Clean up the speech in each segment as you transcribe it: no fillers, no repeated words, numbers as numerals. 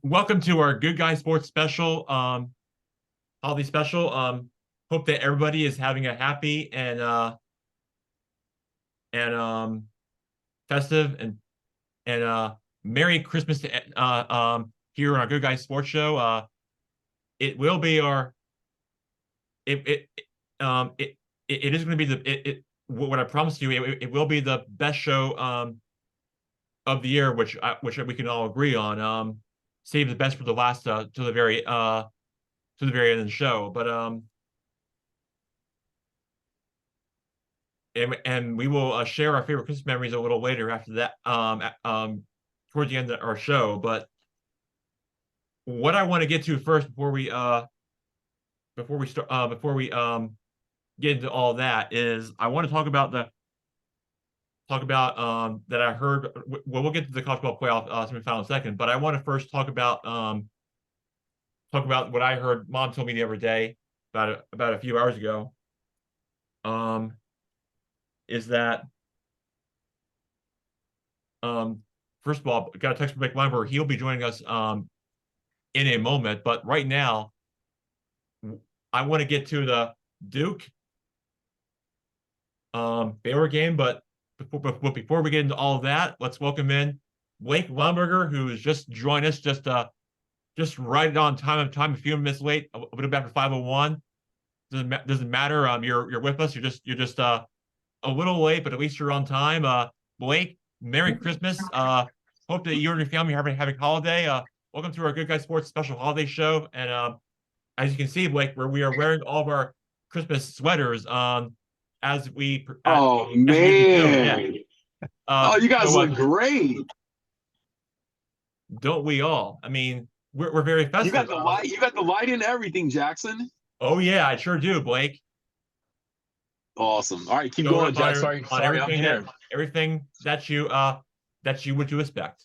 Welcome to our Good Guy Sports special, holiday special. Hope that everybody is having a happy and festive and Merry Christmas to here on our Good Guy Sports show. It will be our it it um it it is going to be what I promised you. It will be the best show of the year, which we can all agree on. Save the best for the last to the very end of the show. And we will share our favorite Christmas memories a little later after that, towards the end of our show. But what I want to get to first before we get into all that is I want to talk about that I heard. Well, we'll get to the college football playoff semifinal in a second, but I want to first talk about what I heard Mom told me the other day about a few hours ago. Um, is that first of all, got a text from Blake Weinberg. He'll be joining us in a moment, but right now I want to get to the Duke Baylor game. But before we get into all of that, let's welcome in Blake Weinberger, who has just joined us just right on time, a few minutes late, a bit after 5:01. Doesn't matter. You're with us. You're just a little late, but at least you're on time. Blake, Merry Christmas. Hope that you and your family are having a holiday. Welcome to our Good Guy Sports special holiday show. And as you can see, Blake, where we are wearing all of our Christmas sweaters, Oh as we usually do. Yeah. man. Oh, you guys So look great. don't we all? I mean, we're very You got festive. the light, you got the light and everything, Jackson. Oh yeah, I sure do, Blake. Awesome. All right, keep Going going, Jack. Sorry, on sorry, I'm here. everything that you would expect.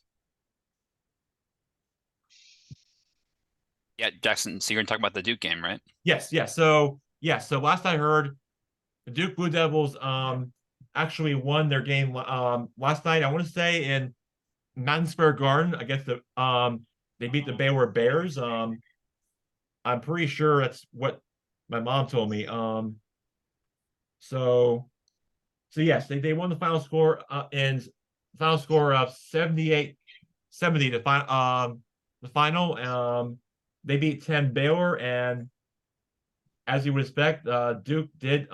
Yeah, Jackson. So you're gonna talk about the Duke game, right? Yes, yes. So last I heard, the Duke Blue Devils actually won their game last night. I want to say in Madison Square Garden against they beat the Baylor Bears. I'm pretty sure that's what my mom told me. So so yes, they won the final score and final score of 78-70 the final. They beat 10 Baylor, and as you would expect, Duke did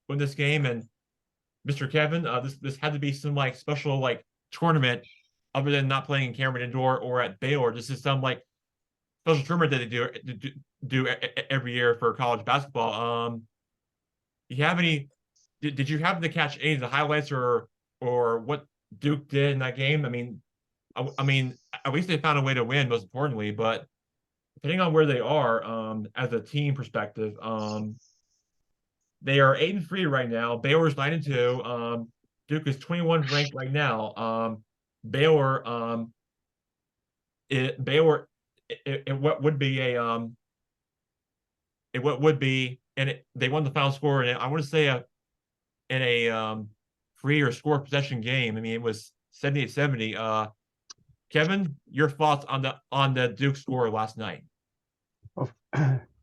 win this game. And Mr. Kevin, this had to be some like special like tournament other than not playing in Cameron Indoor or at Baylor. This is some like special tournament that they do every year for college basketball. You have any? Did you happen to catch any of the highlights or what Duke did in that game? I mean, at least they found a way to win. Most importantly, but depending on where they are, as a team perspective, they are 8-3 right now. Baylor's 9-2. Duke is 21 ranked right now. Baylor, Baylor, what would be what would be, and they won the final score, and I want to say in a free or score possession game. I mean, it was 78-70. Kevin, your thoughts on the Duke score last night? Well,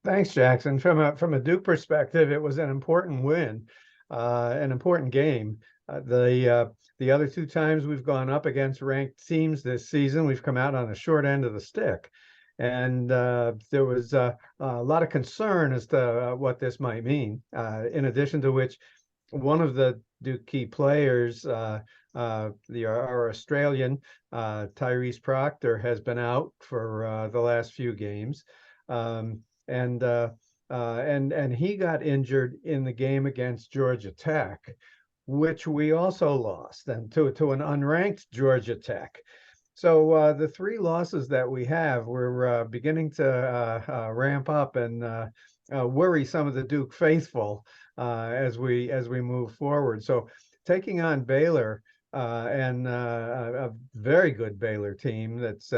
thanks, Jackson. From a Duke perspective, it was an important win, an important game. The other two times we've gone up against ranked teams this season, we've come out on the short end of the stick, and there was a lot of concern as to what this might mean. In addition to which, one of the Duke key players, our Australian Tyrese Proctor, has been out for the last few games. Um, and he got injured in the game against Georgia Tech, which we also lost, and to an unranked Georgia Tech. So the three losses that we have, we're beginning to ramp up and worry some of the Duke faithful as we move forward. So taking on Baylor, and a very good Baylor team that's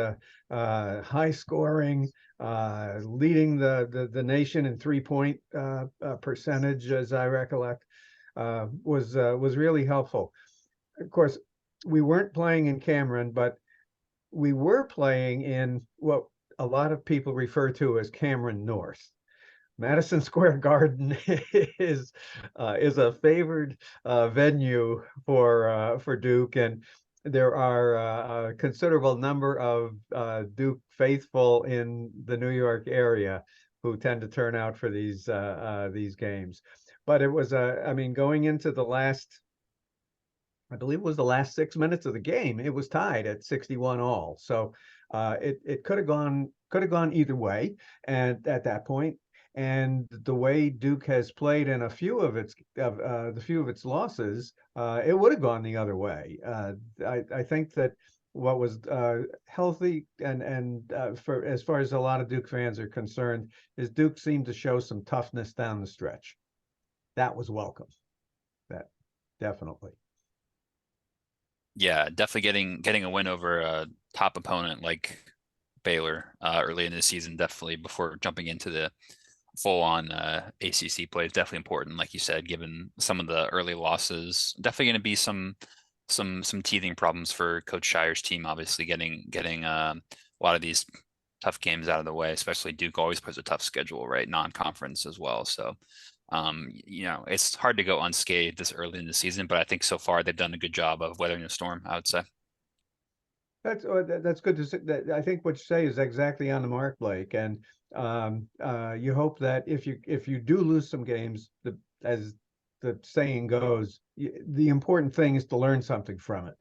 high scoring, leading the nation in 3-point percentage, as I recollect, was really helpful. Of course, we weren't playing in Cameron, but we were playing in what a lot of people refer to as Cameron North. Madison Square Garden is a favored venue for Duke, and there are a considerable number of Duke faithful in the New York area who tend to turn out for these games. But it was I mean, going into the last, I believe it was the last 6 minutes of the game, it was tied at 61 all. So it could have gone either way, and at that point. And the way Duke has played in a few of its losses, it would have gone the other way. I think that what was healthy and for as far as a lot of Duke fans are concerned, is Duke seemed to show some toughness down the stretch. That was welcome. That definitely. Yeah, definitely getting a win over a top opponent like Baylor early in the season, definitely before jumping into the full-on ACC play is definitely important. Like you said, given some of the early losses, definitely going to be some teething problems for Coach Shire's team. Obviously, getting a lot of these tough games out of the way. Especially Duke always puts a tough schedule, right? Non-conference as well. So, you know, it's hard to go unscathed this early in the season. But I think so far they've done a good job of weathering the storm, I would say. That's good to say. That I think what you say is exactly on the mark, Blake. And you hope that if you do lose some games, as the saying goes, the important thing is to learn something from it,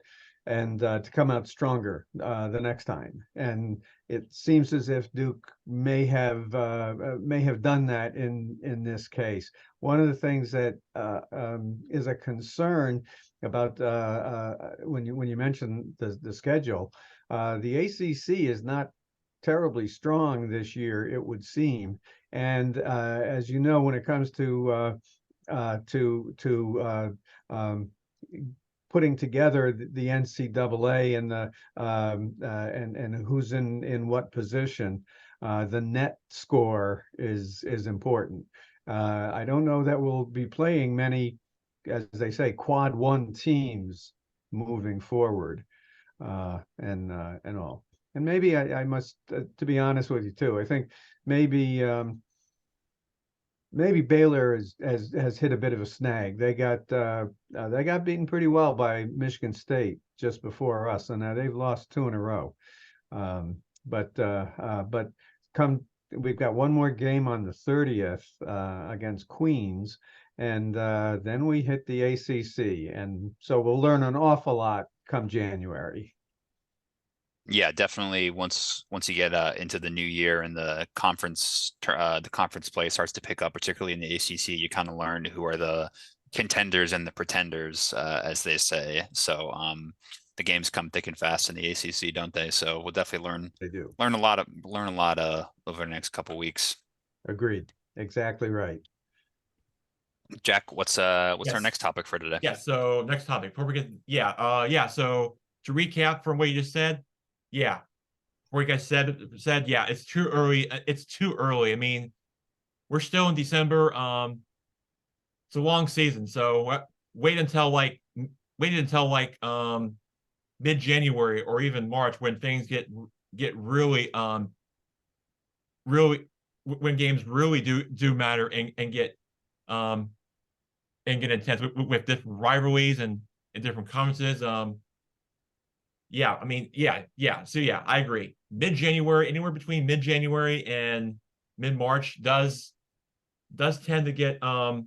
and to come out stronger the next time. And it seems as if Duke may have done that in this case. One of the things that is a concern about when you mention the schedule, the ACC is not terribly strong this year, it would seem. And as you know, when it comes to putting together the NCAA and the and who's in what position, the net score is important. I don't know that we'll be playing many, as they say, quad one teams moving forward, and all. And maybe I must, to be honest with you too, I think maybe Baylor has hit a bit of a snag. They got beaten pretty well by Michigan State just before us, and now they've lost 2 in a row. But we've got one more game on the 30th against Queens, and then we hit the ACC, and so we'll learn an awful lot come January. Yeah, definitely. Once you get into the new year and the conference play starts to pick up, particularly in the ACC, you kind of learn who are the contenders and the pretenders, as they say. So the games come thick and fast in the ACC, don't they? So we'll definitely learn a lot over the next couple weeks. Agreed. Exactly right. Jack, what's our Yes. next topic for today? Yeah, so next topic before we get so to recap from what you just said, before you guys said it's too early. It's too early. I mean, we're still in December. It's a long season, so wait until mid-January or even March when things get really when games really do matter and get intense with different rivalries and different conferences. I mean, so I agree. Mid-January, anywhere between mid-January and mid-March does tend to get are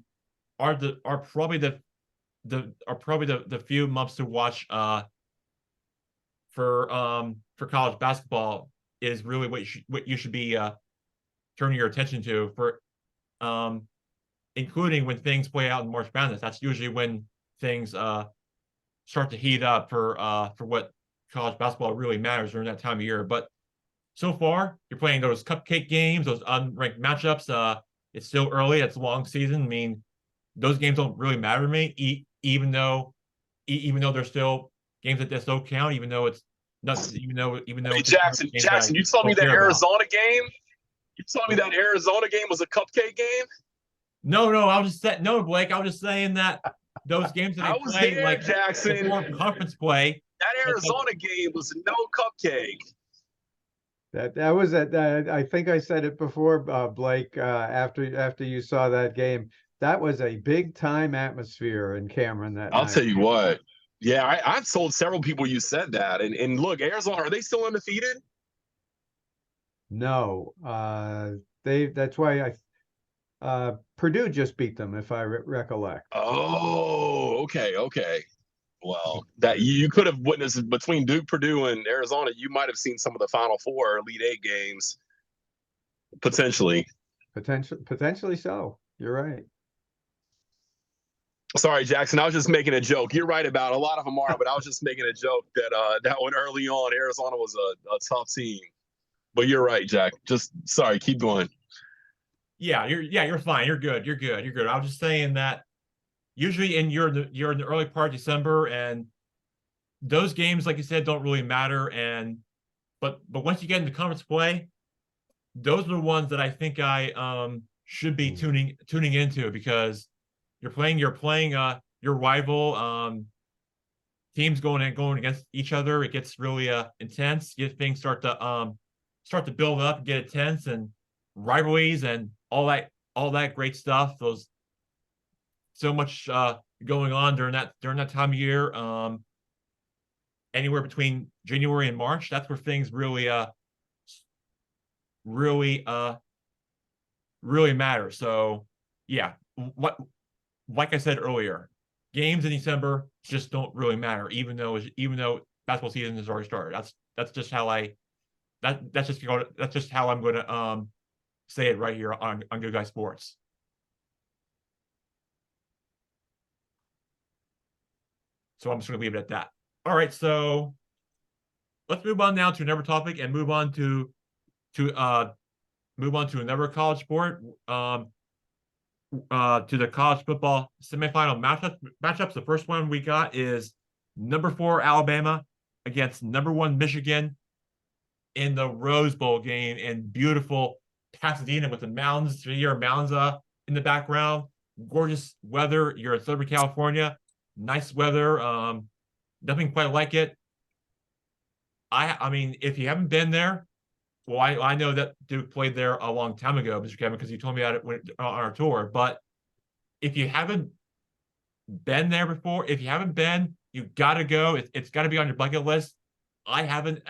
probably the few months to watch for college basketball is really what you should be turning your attention to for including when things play out in March Madness. That's usually when things start to heat up for what college basketball really matters during that time of year. But so far, you're playing those cupcake games, those unranked matchups. It's still early. It's a long season. I mean, those games don't really matter to me, even though they're still games that still count, even though it's not, even though. Hey, Jackson, you told me that Arizona game. You told me that Arizona game was a cupcake game. No, Blake. I was just saying that those games that they play, like Jackson, conference play, That Arizona game was no cupcake. That was I think I said it before, Blake. After you saw that game, that was a big time atmosphere in Cameron that I'll night. tell you what. Yeah, I've told several people you said that. And look, Arizona, are they still undefeated? No, that's why Purdue just beat them, if I recollect. Oh, okay. Well, that you could have witnessed between Duke, Purdue, and Arizona. You might have seen some of the Final Four, Elite Eight games, potentially. Potentially so. You're right. Sorry, Jackson. I was just making a joke. You're right about a lot of them are, but I was just making a joke that one early on, Arizona was a tough team. But you're right, Jack. Just sorry. Keep going. Yeah, you're fine. You're good. I was just saying that usually you're in the early part of December, and those games, like you said, don't really matter. But once you get into conference play, those are the ones that I think I should be tuning into, because you're playing your rival teams going against each other. It gets really intense. Things start to build up and get intense, and rivalries and all that great stuff. Those so much going on during that time of year. Anywhere between January and March, that's where things really matter. So yeah, like I said earlier, games in December just don't really matter, even though basketball season has already started. That's just how I'm going to say it right here on Good Guy Sports. So I'm just going to leave it at that. All right, so let's move on now to another topic and move on to another college sport. To the college football semifinal matchups. The first one we got is number 4 Alabama against number 1 Michigan in the Rose Bowl game in beautiful Pasadena with the mountains in the background. Gorgeous weather. You're in Southern California. Nice weather. Nothing quite like it. I mean, if you haven't been there, well, I know that Duke played there a long time ago, Mr. Kevin, because you told me about it on our tour. But if you haven't been there before, you got to go. It's got to be on your bucket list. I haven't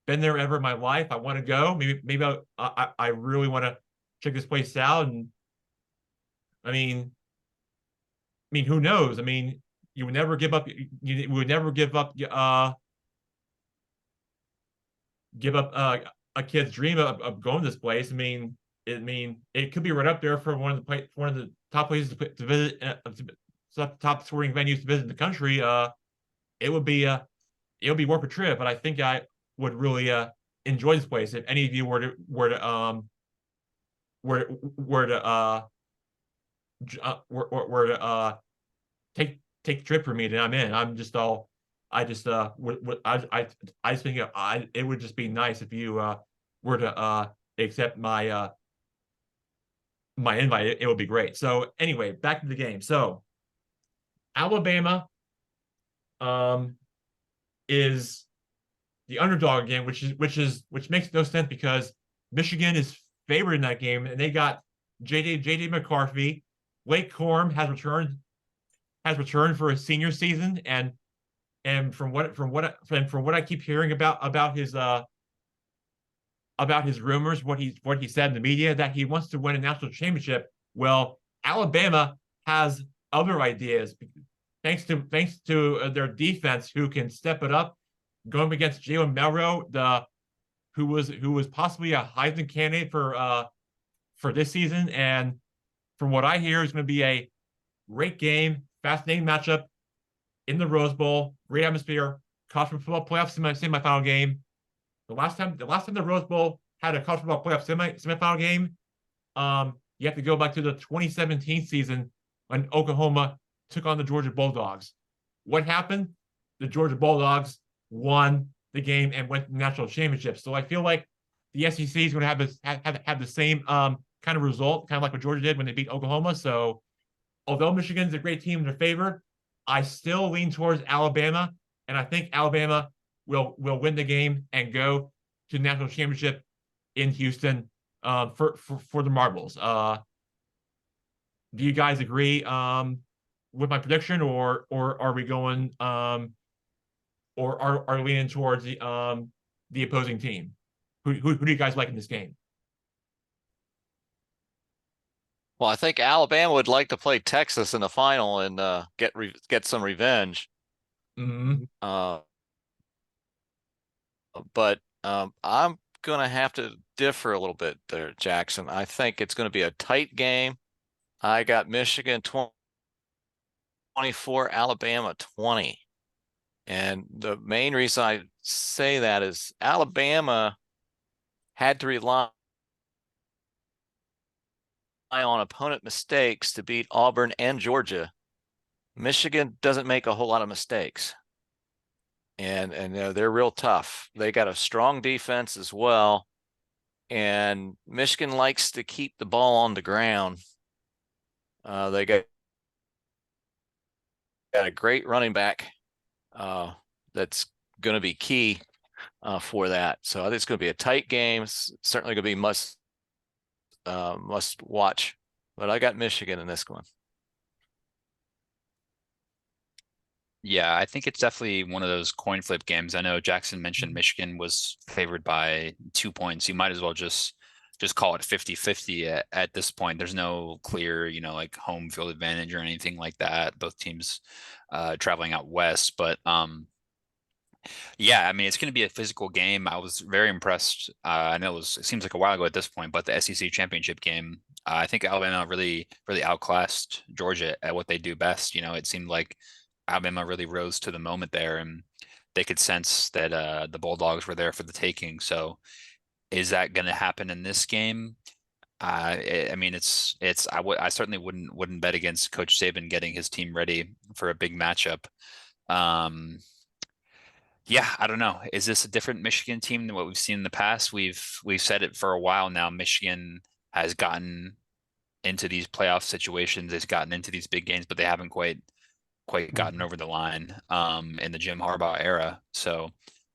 been there ever in my life. I want to go. Maybe I really want to check this place out. And I mean, who knows? I mean, you would never give up. You would never give up a kid's dream of going to this place. I mean, it could be right up there for one of the top places to visit, top sporting venues to visit in the country. It would be worth a trip. But I think I would really enjoy this place. If any of you were to take the trip for me, then I'm in. I just think it would just be nice if you were to accept my my invite. It would be great. So anyway, back to the game. So Alabama is the underdog again, which makes no sense because Michigan is favored in that game, and they got JJ McCarthy. Blake Corum has returned for his senior season, and from what I keep hearing about his rumors, what he said in the media, that he wants to win a national championship. Well, Alabama has other ideas thanks to their defense, who can step it up, going against Jalen Milroe, who was possibly a Heisman candidate for this season. And from what I hear, is going to be a great game, fascinating matchup in the Rose Bowl, great atmosphere, college football playoff semifinal game. The last time the Rose Bowl had a college football playoff semifinal game, you have to go back to the 2017 season when Oklahoma took on the Georgia Bulldogs. What happened? The Georgia Bulldogs won the game and went to the national championship. So I feel like the SEC is going to have the same kind of result, kind of like what Georgia did when they beat Oklahoma. So although Michigan's a great team in their favor, I still lean towards Alabama and I think Alabama will win the game and go to the national championship in Houston for the Marbles. Do you guys agree with my prediction, or are we going or are we leaning towards the opposing team? Who do you guys like in this game? Well, I think Alabama would like to play Texas in the final and get some revenge. Mm-hmm. But I'm gonna have to differ a little bit there, Jackson. I think it's gonna be a tight game. I got Michigan 24, Alabama 20. And the main reason I say that is Alabama had to rely on opponent mistakes to beat Auburn and Georgia. Michigan doesn't make a whole lot of mistakes. And they're real tough. They got a strong defense as well. And Michigan likes to keep the ball on the ground. They got a great running back that's going to be key for that. So I think it's going to be a tight game. It's certainly going to be must watch. But I got Michigan in this one. Yeah, I think it's definitely one of those coin flip games. I know Jackson mentioned Michigan was favored by 2 points. You might as well just call it 50-50 at this point. There's no clear, like home field advantage or anything like that. Both teams traveling out west, but yeah, I mean, it's going to be a physical game. I was very impressed. I know it seems like a while ago at this point, but the SEC championship game, I think Alabama really outclassed Georgia at what they do best. It seemed like Alabama really rose to the moment there, and they could sense that the Bulldogs were there for the taking. So is that going to happen in this game? I mean, I certainly wouldn't bet against Coach Saban getting his team ready for a big matchup. Yeah, I don't know. Is this a different Michigan team than what we've seen in the past? We've said it for a while now. Michigan has gotten into these playoff situations. It's gotten into these big games, but they haven't quite gotten over the line in the Jim Harbaugh era. So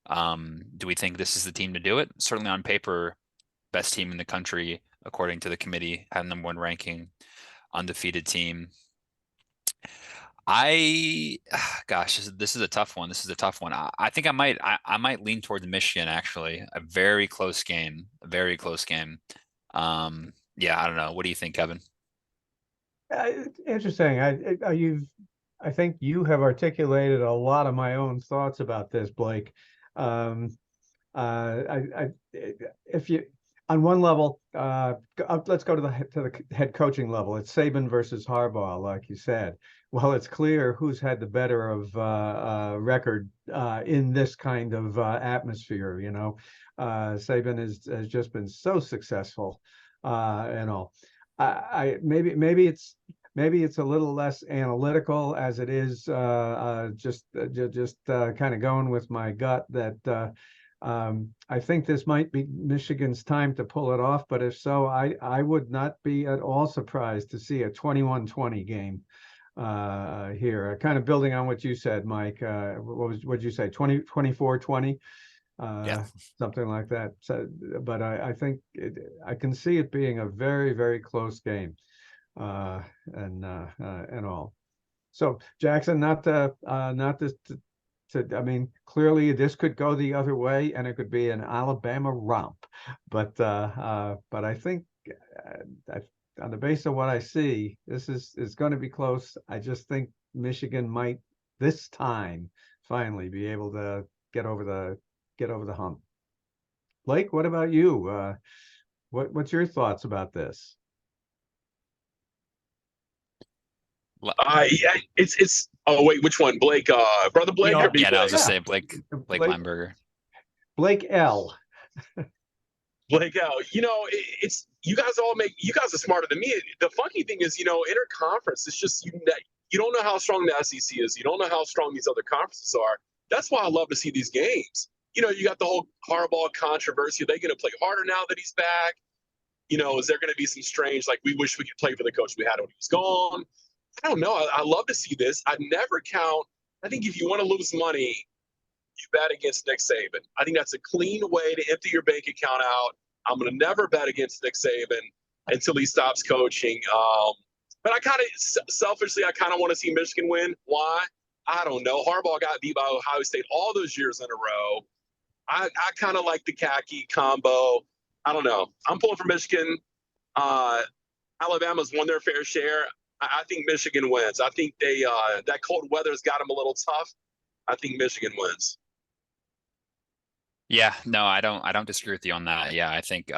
do we think this is the team to do it? Certainly on paper, best team in the country, according to the committee, had number 1 ranking, undefeated team. Gosh, this is a tough one. I think I might lean towards Michigan, actually. A very close game. Yeah, I don't know. What do you think, Kevin? Interesting. I think you have articulated a lot of my own thoughts about this, Blake. If you, on one level, let's go to the head coaching level. It's Saban versus Harbaugh, like you said. Well, it's clear who's had the better of record in this kind of atmosphere. Saban has just been so successful, and all. Maybe it's a little less analytical as it is just kind of going with my gut that I think this might be Michigan's time to pull it off, but if so, I would not be at all surprised to see a 21-20 game here. Kind of building on what you said, Mike. What'd you say? 24-20? Yeah, something like that. So, but I think I can see it being a very, very close game. And all. So Jackson, I mean, clearly this could go the other way, and it could be an Alabama romp. But I think on the basis of what I see, this is going to be close. I just think Michigan might this time finally be able to get over the hump. Blake, what about you? What's your thoughts about this? Yeah, it's. Oh wait, which one, Blake? Brother Blake or Yeah, Blake? I was just saying Blake Limburger. Blake L. Blake L. It's you guys are smarter than me. The funky thing is, interconference. It's just you don't know how strong the SEC is. You don't know how strong these other conferences are. That's why I love to see these games. You got the whole Harbaugh controversy. Are they going to play harder now that he's back? Is there going to be some strange, like, we wish we could play for the coach we had when he was gone? I don't know. I love to see this. I never count. I think if you want to lose money, you bet against Nick Saban. I think that's a clean way to empty your bank account out. I'm going to never bet against Nick Saban until he stops coaching. But I kind of selfishly, I kind of want to see Michigan win. Why? I don't know. Harbaugh got beat by Ohio State all those years in a row. I kind of like the khaki combo. I don't know. I'm pulling for Michigan. Alabama's won their fair share. I think Michigan wins. I think they that cold weather's got them a little tough. I think Michigan wins. Yeah, no, I don't disagree with you on that. Yeah, I think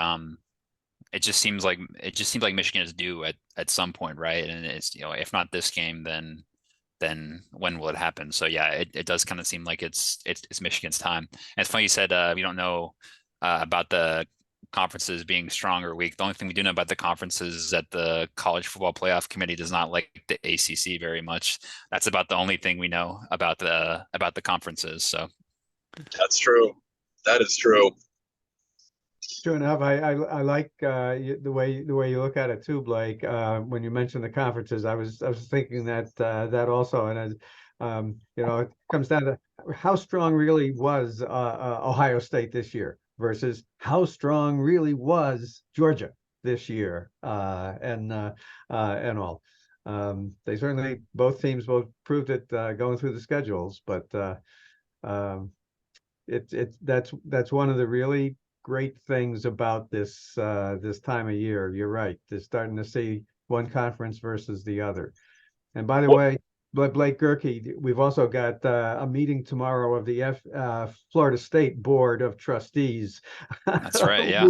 it just seems like Michigan is due at some point, right? And it's, if not this game, then when will it happen? So yeah, it does kind of seem like it's Michigan's time. And it's funny you said we don't know about the conferences being strong or weak. The only thing we do know about the conferences is that the College Football Playoff Committee does not like the ACC very much. That's about the only thing we know about the conferences. So that's true. That is true. True enough. I like the way you look at it too, Blake. When you mentioned the conferences, I was thinking that also, and as it comes down to how strong really was Ohio State this year versus how strong really was Georgia this year, and all. They certainly, both teams proved it going through the schedules, but that's one of the really great things about this time of year. You're right. They're starting to see one conference versus the other. And by the way, Blake Gerke, we've also got a meeting tomorrow of the Florida State Board of Trustees. That's right. Yeah.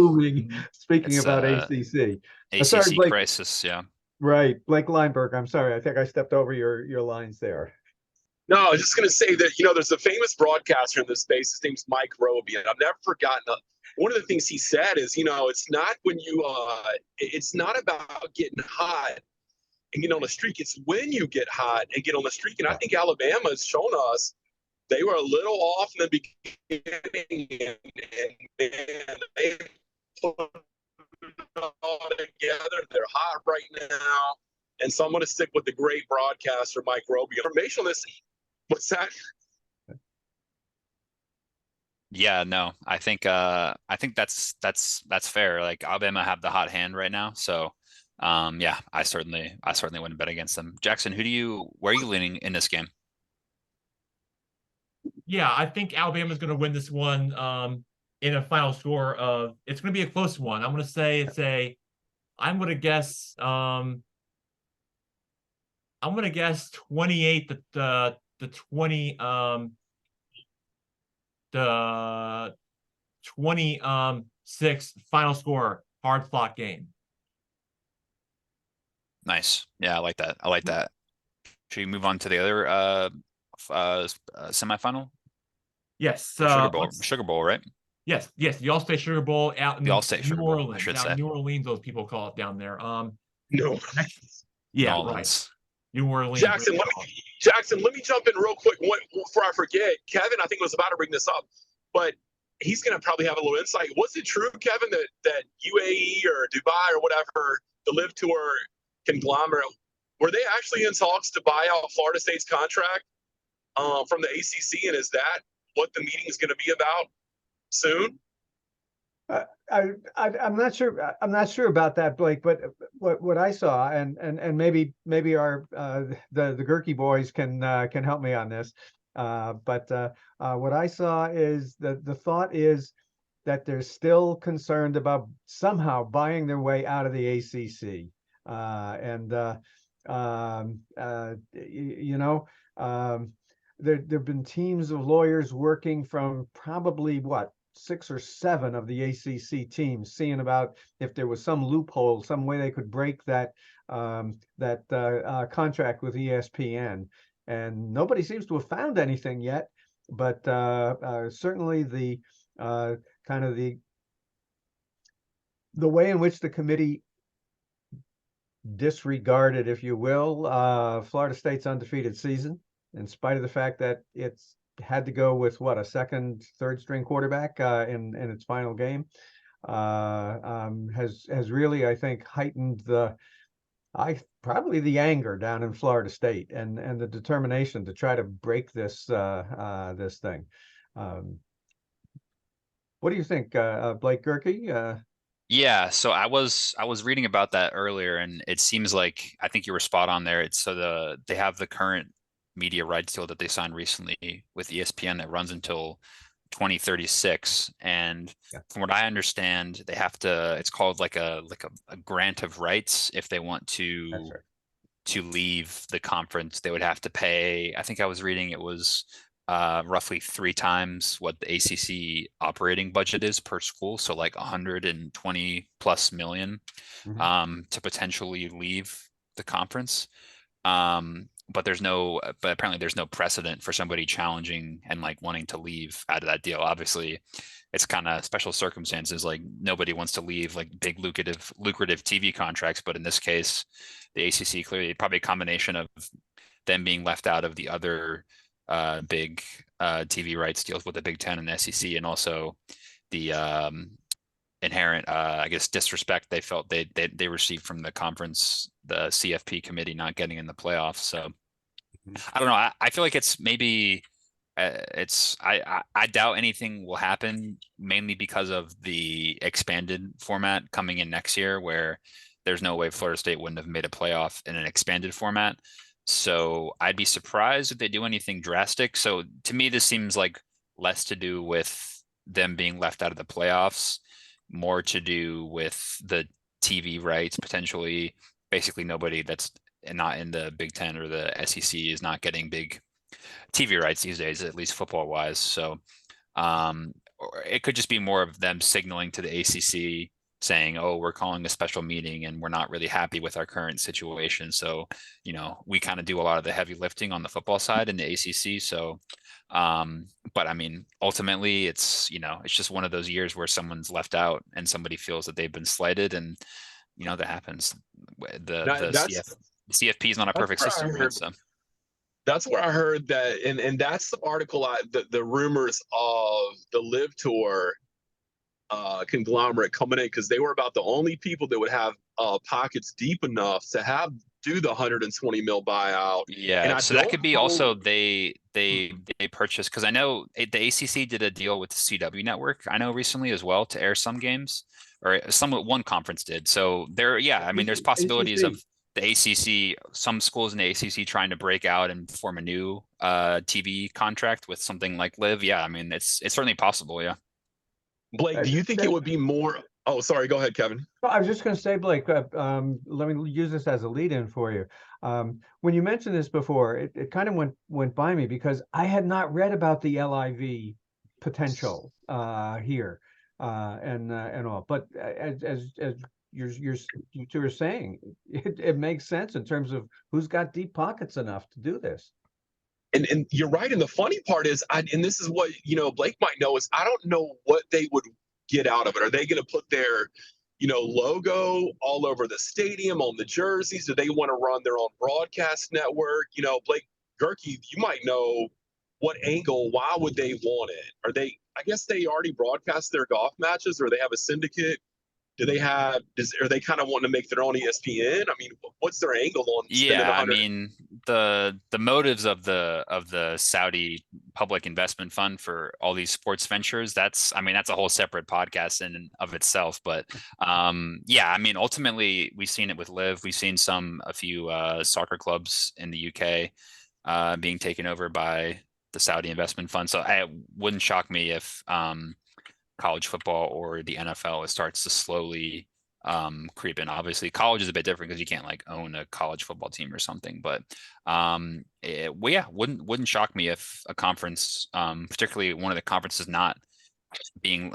Speaking about ACC. ACC Sorry, Blake. crisis. Yeah. Right. Blake Lineberg. I'm sorry. I think I stepped over your lines there. No, I was just going to say that, there's a famous broadcaster in this space. His name's Mike Roby, and I've never forgotten. One of the things he said is, it's not when it's not about getting hot and getting on a streak. It's when you get hot and get on the streak. And I think Alabama has shown us they were a little off in the beginning, and they put it all together. They're hot right now. And so I'm going to stick with the great broadcaster, Mike Roby. Information on this. What's that? Yeah, no, I think that's fair. Like Alabama have the hot hand right now. So yeah, I certainly wouldn't bet against them. Jackson, where are you leaning in this game? Yeah, I think Alabama's going to win this one in a final score of, it's going to be a close one. I'm going to say I'm going to guess 28 the 26 final score, hard fought game. Nice. Yeah, I like that. Should we move on to the other semifinal? Yes. Sugar Bowl, right? Yes. The Allstate Sugar Bowl out in The Allstate Sugar Bowl, Orleans. I should out say. in New Orleans, those people call it down there. No. Yeah, New Orleans. right. New Orleans. Jackson, let me jump in real quick before I forget. Kevin, I think, was about to bring this up, but he's going to probably have a little insight. Was it true, Kevin, that UAE or Dubai or whatever, the Live Tour conglomerate, were they actually in talks to buy out Florida State's contract from the ACC? And is that what the meeting is going to be about soon? I'm not sure. I'm not sure about that, Blake. But what I saw, and maybe our the Gerke boys can help me on this. But what I saw is that the thought is that they're still concerned about somehow buying their way out of the ACC, there've been teams of lawyers working from probably 6 or 7 of the ACC teams, seeing about if there was some loophole, some way they could break that contract with ESPN, and nobody seems to have found anything yet. But certainly the kind of the way in which the committee disregarded, if you will, Florida State's undefeated season, in spite of the fact that it's had to go with a second, third string quarterback in its final game, has really, I think, heightened probably the anger down in Florida State and the determination to try to break this thing. What do you think, Blake Gerke? Yeah, so I was reading about that earlier, and it seems like I think you were spot on there. It's they have the current media rights deal that they signed recently with ESPN that runs until 2036, and Yeah. from what I understand, they have to. It's called like a grant of rights if they want That's right. to leave the conference. They would have to pay. I think I was reading it was roughly 3 times what the ACC operating budget is per school. So like 120 plus million Mhm. to potentially leave the conference. But apparently there's no precedent for somebody challenging and like wanting to leave out of that deal. Obviously, it's kind of special circumstances. Like nobody wants to leave like big lucrative TV contracts, but in this case, the ACC clearly probably a combination of them being left out of the other big TV rights deals with the Big Ten and the SEC, and also the inherent, I guess, disrespect they felt they received from the conference, the CFP committee not getting in the playoffs. So I don't know. I feel like it's maybe I doubt anything will happen, mainly because of the expanded format coming in next year, where there's no way Florida State wouldn't have made a playoff in an expanded format. So I'd be surprised if they do anything drastic. So to me, this seems like less to do with them being left out of the playoffs, more to do with the TV rights potentially. Basically, nobody that's not in the Big Ten or the SEC is not getting big TV rights these days, at least football wise. So or it could just be more of them signaling to the ACC saying, "Oh, we're calling a special meeting and we're not really happy with our current situation." So, we kind of do a lot of the heavy lifting on the football side in the ACC. So, but I mean, ultimately, it's just one of those years where someone's left out and somebody feels that they've been slighted, and that happens. The Now, the that's CF the CFP is not a that's perfect where I system, right? heard. So. That's where I heard that, and that's the article. The rumors of the Live Tour conglomerate coming in, because they were about the only people that would have pockets deep enough to do the 120 mil buyout. And Yeah, I so that don't could be also know. they purchased, because I know the ACC did a deal with the CW network, I know, recently as well, to air some games, or one conference did. So I mean, there's possibilities of ACC. the ACC, some schools in the ACC trying to break out and form a new TV contract with something like Live. Yeah, I mean, it's certainly possible. Yeah. Blake, do you think it would be more? Oh, sorry. Go ahead, Kevin. No, I was just going to say, Blake, let me use this as a lead-in for you. When you mentioned this before, it kind of went by me because I had not read about the LIV potential here and all. But as you two are saying, it makes sense in terms of who's got deep pockets enough to do this. And you're right. And the funny part is, and this is what Blake might know, is I don't know what they would get out of it. Are they going to put their logo all over the stadium on the jerseys? Do they want to run their own broadcast network? Blake Gerke, you might know what angle. Why would they want it? I guess they already broadcast their golf matches, or they have a syndicate. Do they have? Are they kind of wanting to make their own ESPN? I mean, what's their angle on spending Yeah, I 100? mean, the motives of the Saudi public investment fund for all these sports ventures, that's a whole separate podcast in and of itself. But yeah, I mean, ultimately we've seen it with Live. We've seen a few soccer clubs in the UK being taken over by the Saudi investment fund. So it wouldn't shock me if college football or the NFL starts to slowly creep in. Obviously, college is a bit different because you can't like own a college football team or something. But wouldn't shock me if a conference, particularly one of the conferences not being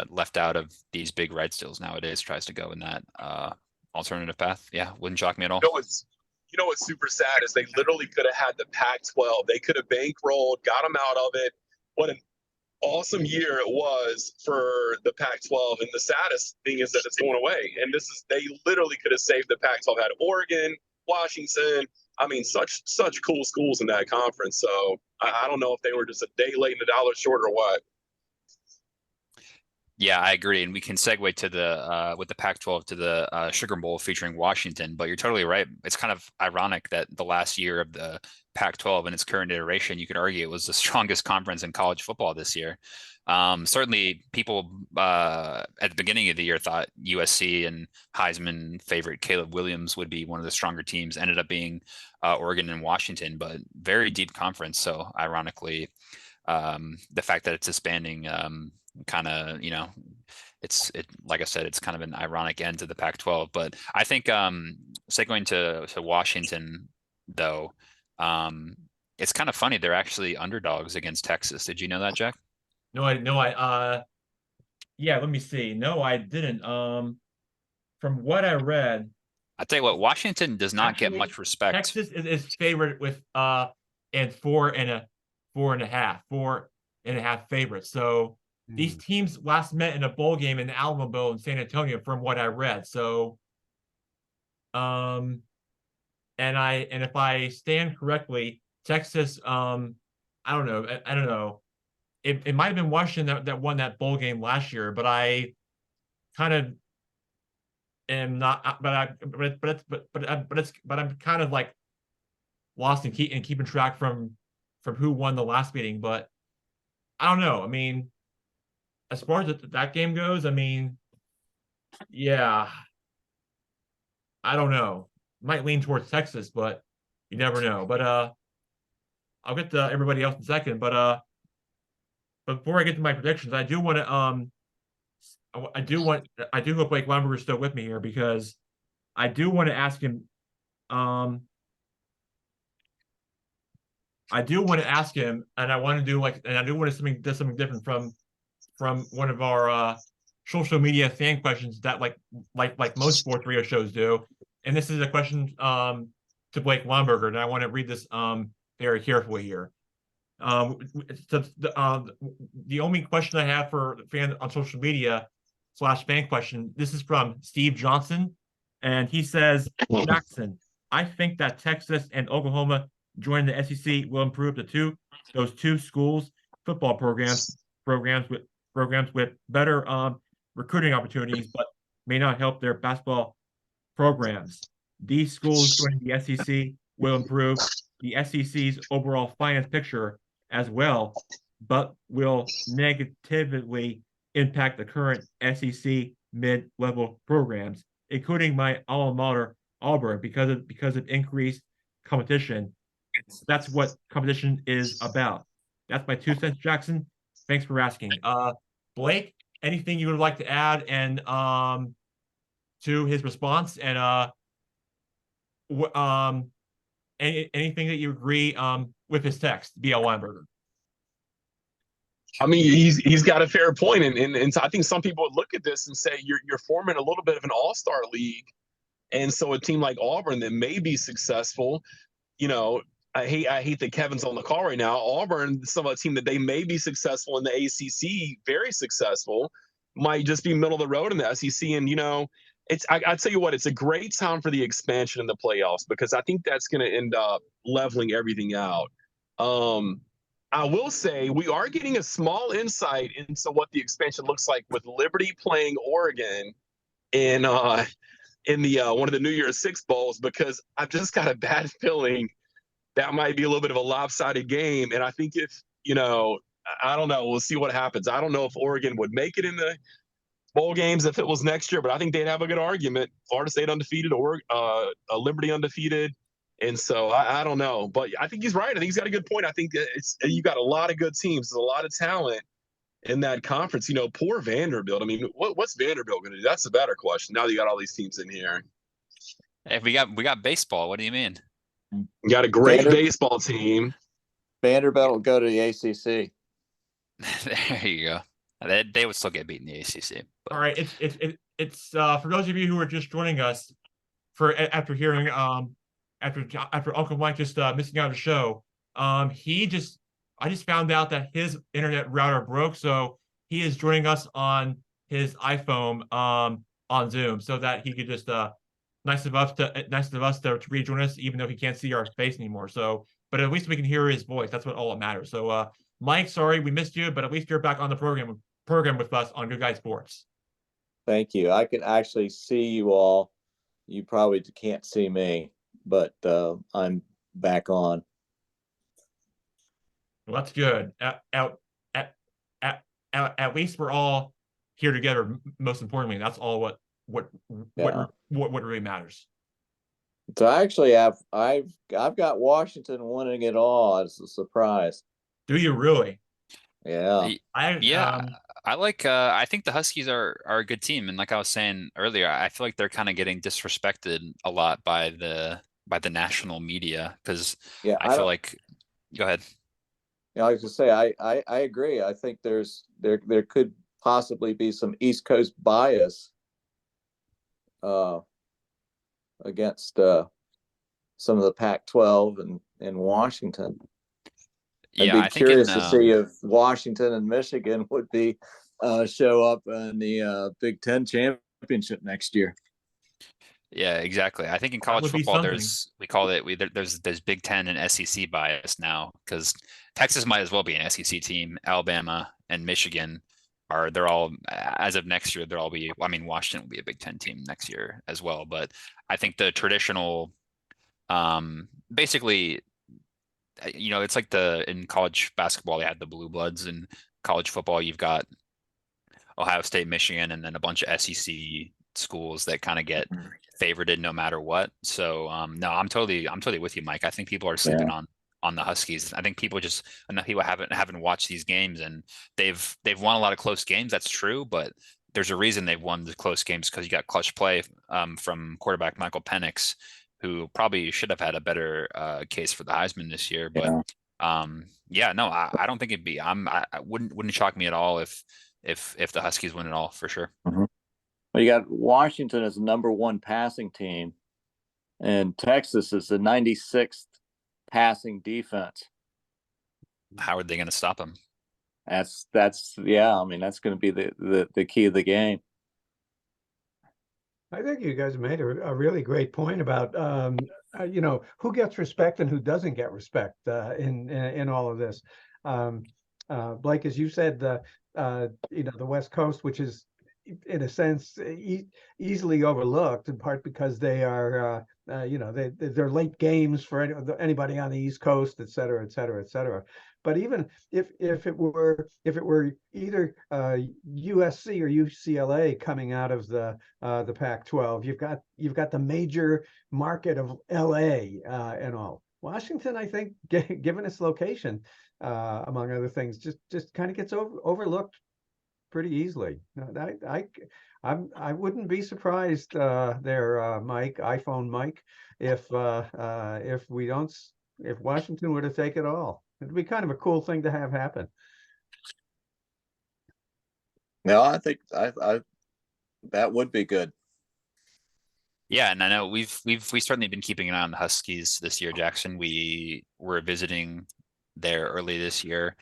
left out of these big rights deals nowadays, tries to go in that alternative path. Yeah, wouldn't shock me at all. What's super sad is they literally could have had the Pac-12. They could have bankrolled, got them out of it. What an awesome year it was for the Pac-12, and the saddest thing is that it's going away. And they literally could have saved the Pac-12. Had Oregon, Washington. I mean, such cool schools in that conference. So I don't know if they were just a day late and a dollar short or what. Yeah, I agree, and we can segue to the with the Pac-12 to the Sugar Bowl featuring Washington. But you're totally right. It's kind of ironic that the last year of the Pac-12 in its current iteration, you could argue it was the strongest conference in college football this year. Certainly, people at the beginning of the year thought USC and Heisman favorite Caleb Williams would be one of the stronger teams. Ended up being Oregon and Washington, but very deep conference. So, ironically, the fact that it's disbanding kind of, like I said, it's kind of an ironic end to the Pac-12. But I think segueing to Washington, though, it's kind of funny. They're actually underdogs against Texas. Did you know that, Jack? Yeah, let me see. No, I didn't. From what I read, I tell you what, Washington does not get actually, much respect. Texas is favored with and 4.5 favorites. So these teams last met in a bowl game in the Alamo Bowl in San Antonio, from what I read. So, and if I stand correctly, Texas, I don't know. It might have been Washington that won that bowl game last year, but I kind of am not. But I'm kind of like lost in keeping track from who won the last meeting. But I don't know. I mean, as far as that game goes, I mean, yeah, I don't know. Might lean towards Texas, but you never know. But I'll get to everybody else in a second. But before I get to my predictions, I do want to I do hope Blake Weinberger is still with me here, because I do want to ask him and I want to do something different from one of our social media fan questions that like most sports radio shows do. And this is a question to Blake Weinberger, and I want to read this very carefully here. The only question I have for fans on social media / fan question, this is from Steve Johnson, and he says, Jackson, I think that Texas and Oklahoma joining the SEC will improve those two schools' football programs with better recruiting opportunities, but may not help their basketball programs. These schools joining the SEC will improve the SEC's overall finance picture as well, but will negatively impact the current SEC mid-level programs, including my alma mater, Auburn, because of increased competition. That's what competition is about. That's my 2 cents, Jackson. Thanks for asking. Blake, anything you would like to add and to his response, and anything that you agree with his text, B.L. Weinberger? I mean, he's got a fair point, and I think some people would look at this and say you're forming a little bit of an all-star league, and so a team like Auburn that may be successful, I hate that Kevin's on the call right now. Auburn, some of a team that they may be successful in the ACC, very successful, might just be middle of the road in the SEC, and I tell you what, it's a great time for the expansion in the playoffs, because I think that's going to end up leveling everything out. I will say we are getting a small insight into what the expansion looks like with Liberty playing Oregon in the one of the New Year's Six bowls, because I've just got a bad feeling that might be a little bit of a lopsided game. And I think if, I don't know, we'll see what happens. I don't know if Oregon would make it in the bowl games if it was next year, but I think they'd have a good argument. Florida State undefeated, or Liberty undefeated. And so I don't know, but I think he's right. I think he's got a good point. I think you got a lot of good teams. There's a lot of talent in that conference. Poor Vanderbilt. I mean, what's Vanderbilt going to do? That's the better question. Now that you got all these teams in here. Hey, we got baseball. What do you mean? You got a great baseball team. Vanderbilt will go to the ACC. There you go. They would still get beaten in the ACC. But. All right, it's for those of you who are just joining us after hearing after Uncle Mike just missing out of the show. I just found out that his internet router broke, so he is joining us on his iPhone on Zoom, so that he could just nice of us to rejoin us, even though he can't see our face anymore. So, but at least we can hear his voice. That's what all that matters. So, Mike, sorry we missed you, but at least you're back on the program program with us on Good Guy Sports. Thank you. I can actually see you all. You probably can't see me, but I'm back on. Well, that's good. At least we're all here together. Most importantly, that's all what really matters. So actually, I've got Washington winning it all as a surprise. Do you really? Yeah. I like I think the Huskies are a good team, and like I was saying earlier, I feel like they're kind of getting disrespected a lot by the national media because Yeah. I feel like go ahead. Yeah, I was just say I agree. I think there could possibly be some East Coast bias against some of the Pac-12 and Washington. I'd Yeah, be curious to see if Washington and Michigan would be show up in the Big Ten championship next year. Yeah, exactly. I think in That college would be football, something. there's Big Ten and SEC bias now because Texas might as well be an SEC team. Alabama and Michigan they're all as of next year. I mean, Washington will be a Big Ten team next year as well. But I think the traditional, basically, it's like in college basketball they had the blue bloods, and college football you've got Ohio State, Michigan, and then a bunch of SEC schools that kind of get favorited no matter what. So no, I'm totally with you, Mike. I think people are sleeping on the Huskies. I think enough people haven't watched these games, and they've won a lot of close games. That's true, but there's a reason they've won the close games because you got clutch play from quarterback Michael Penix, who probably should have had a better case for the Heisman this year. But no, I don't think it'd be. I wouldn't shock me at all if the Huskies win it all for sure. Mm-hmm. Well, you got Washington as the #1 passing team, and Texas is the 96th passing defense. How are they going to stop them? That's yeah. I mean, that's going to be the key of the game. I think you guys made a really great point about who gets respect and who doesn't get respect in all of this. Blake, as you said, the West Coast, which is in a sense easily overlooked, in part because they are they're late games for anybody on the East Coast, et cetera, et cetera, et cetera. But even if it were either USC or UCLA coming out of the Pac-12, you've got the major market of LA and all. Washington, I think, given its location, among other things, just kind of gets overlooked pretty easily. I wouldn't be surprised there, Mike, iPhone Mike, if Washington were to take it all. It'd be kind of a cool thing to have happen. No, I think I that would be good. Yeah, and I know we've certainly been keeping an eye on the Huskies this year, Jackson. We were visiting there early this year,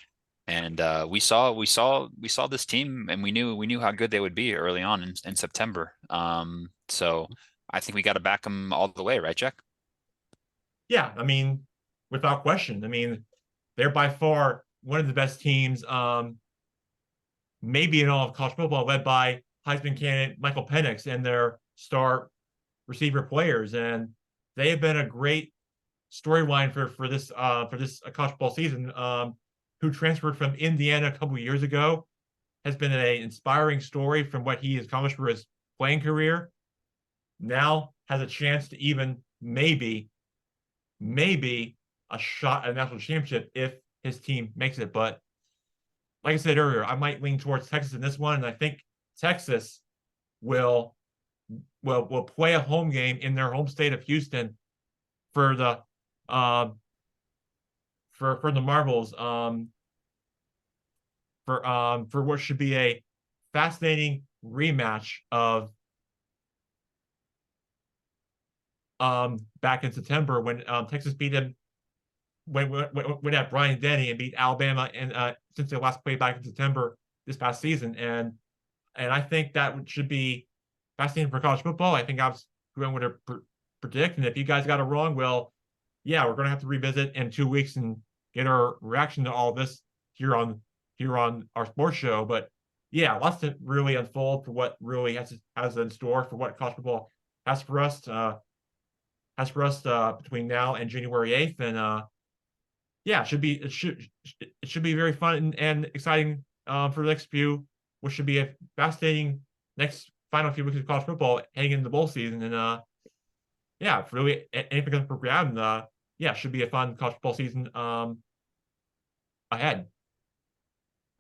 and we saw this team, and we knew how good they would be early on in September. So I think we got to back them all the way, right, Jack? Yeah, I mean, without question. I mean, they're by far one of the best teams, maybe in all of college football, led by Heisman candidate Michael Penix and their star receiver players, and they have been a great storyline for this college football season. Who transferred from Indiana a couple of years ago has been an inspiring story from what he has accomplished for his playing career. Now has a chance to even maybe a shot at a national championship if his team makes it. But like I said earlier, I might lean towards Texas in this one, and I think Texas will play a home game in their home state of Houston for the for the Marbles for what should be a fascinating rematch of back in September when Texas beat them when at Bryant Denny and beat Alabama and since they last played back in September this past season, and I think that should be fascinating for college football. I think I was going to predict, and if you guys got it wrong, well, yeah, we're going to have to revisit in 2 weeks and get our reaction to all this here on our sports show. But yeah, lots to really unfold for what really has in store for what college football has for us. Between now and January 8th, and yeah, it should be very fun and exciting for the next few, which should be a fascinating next final few weeks of college football heading into the bowl season. And yeah, if really anything comes for grab, and yeah, should be a fun college football season ahead.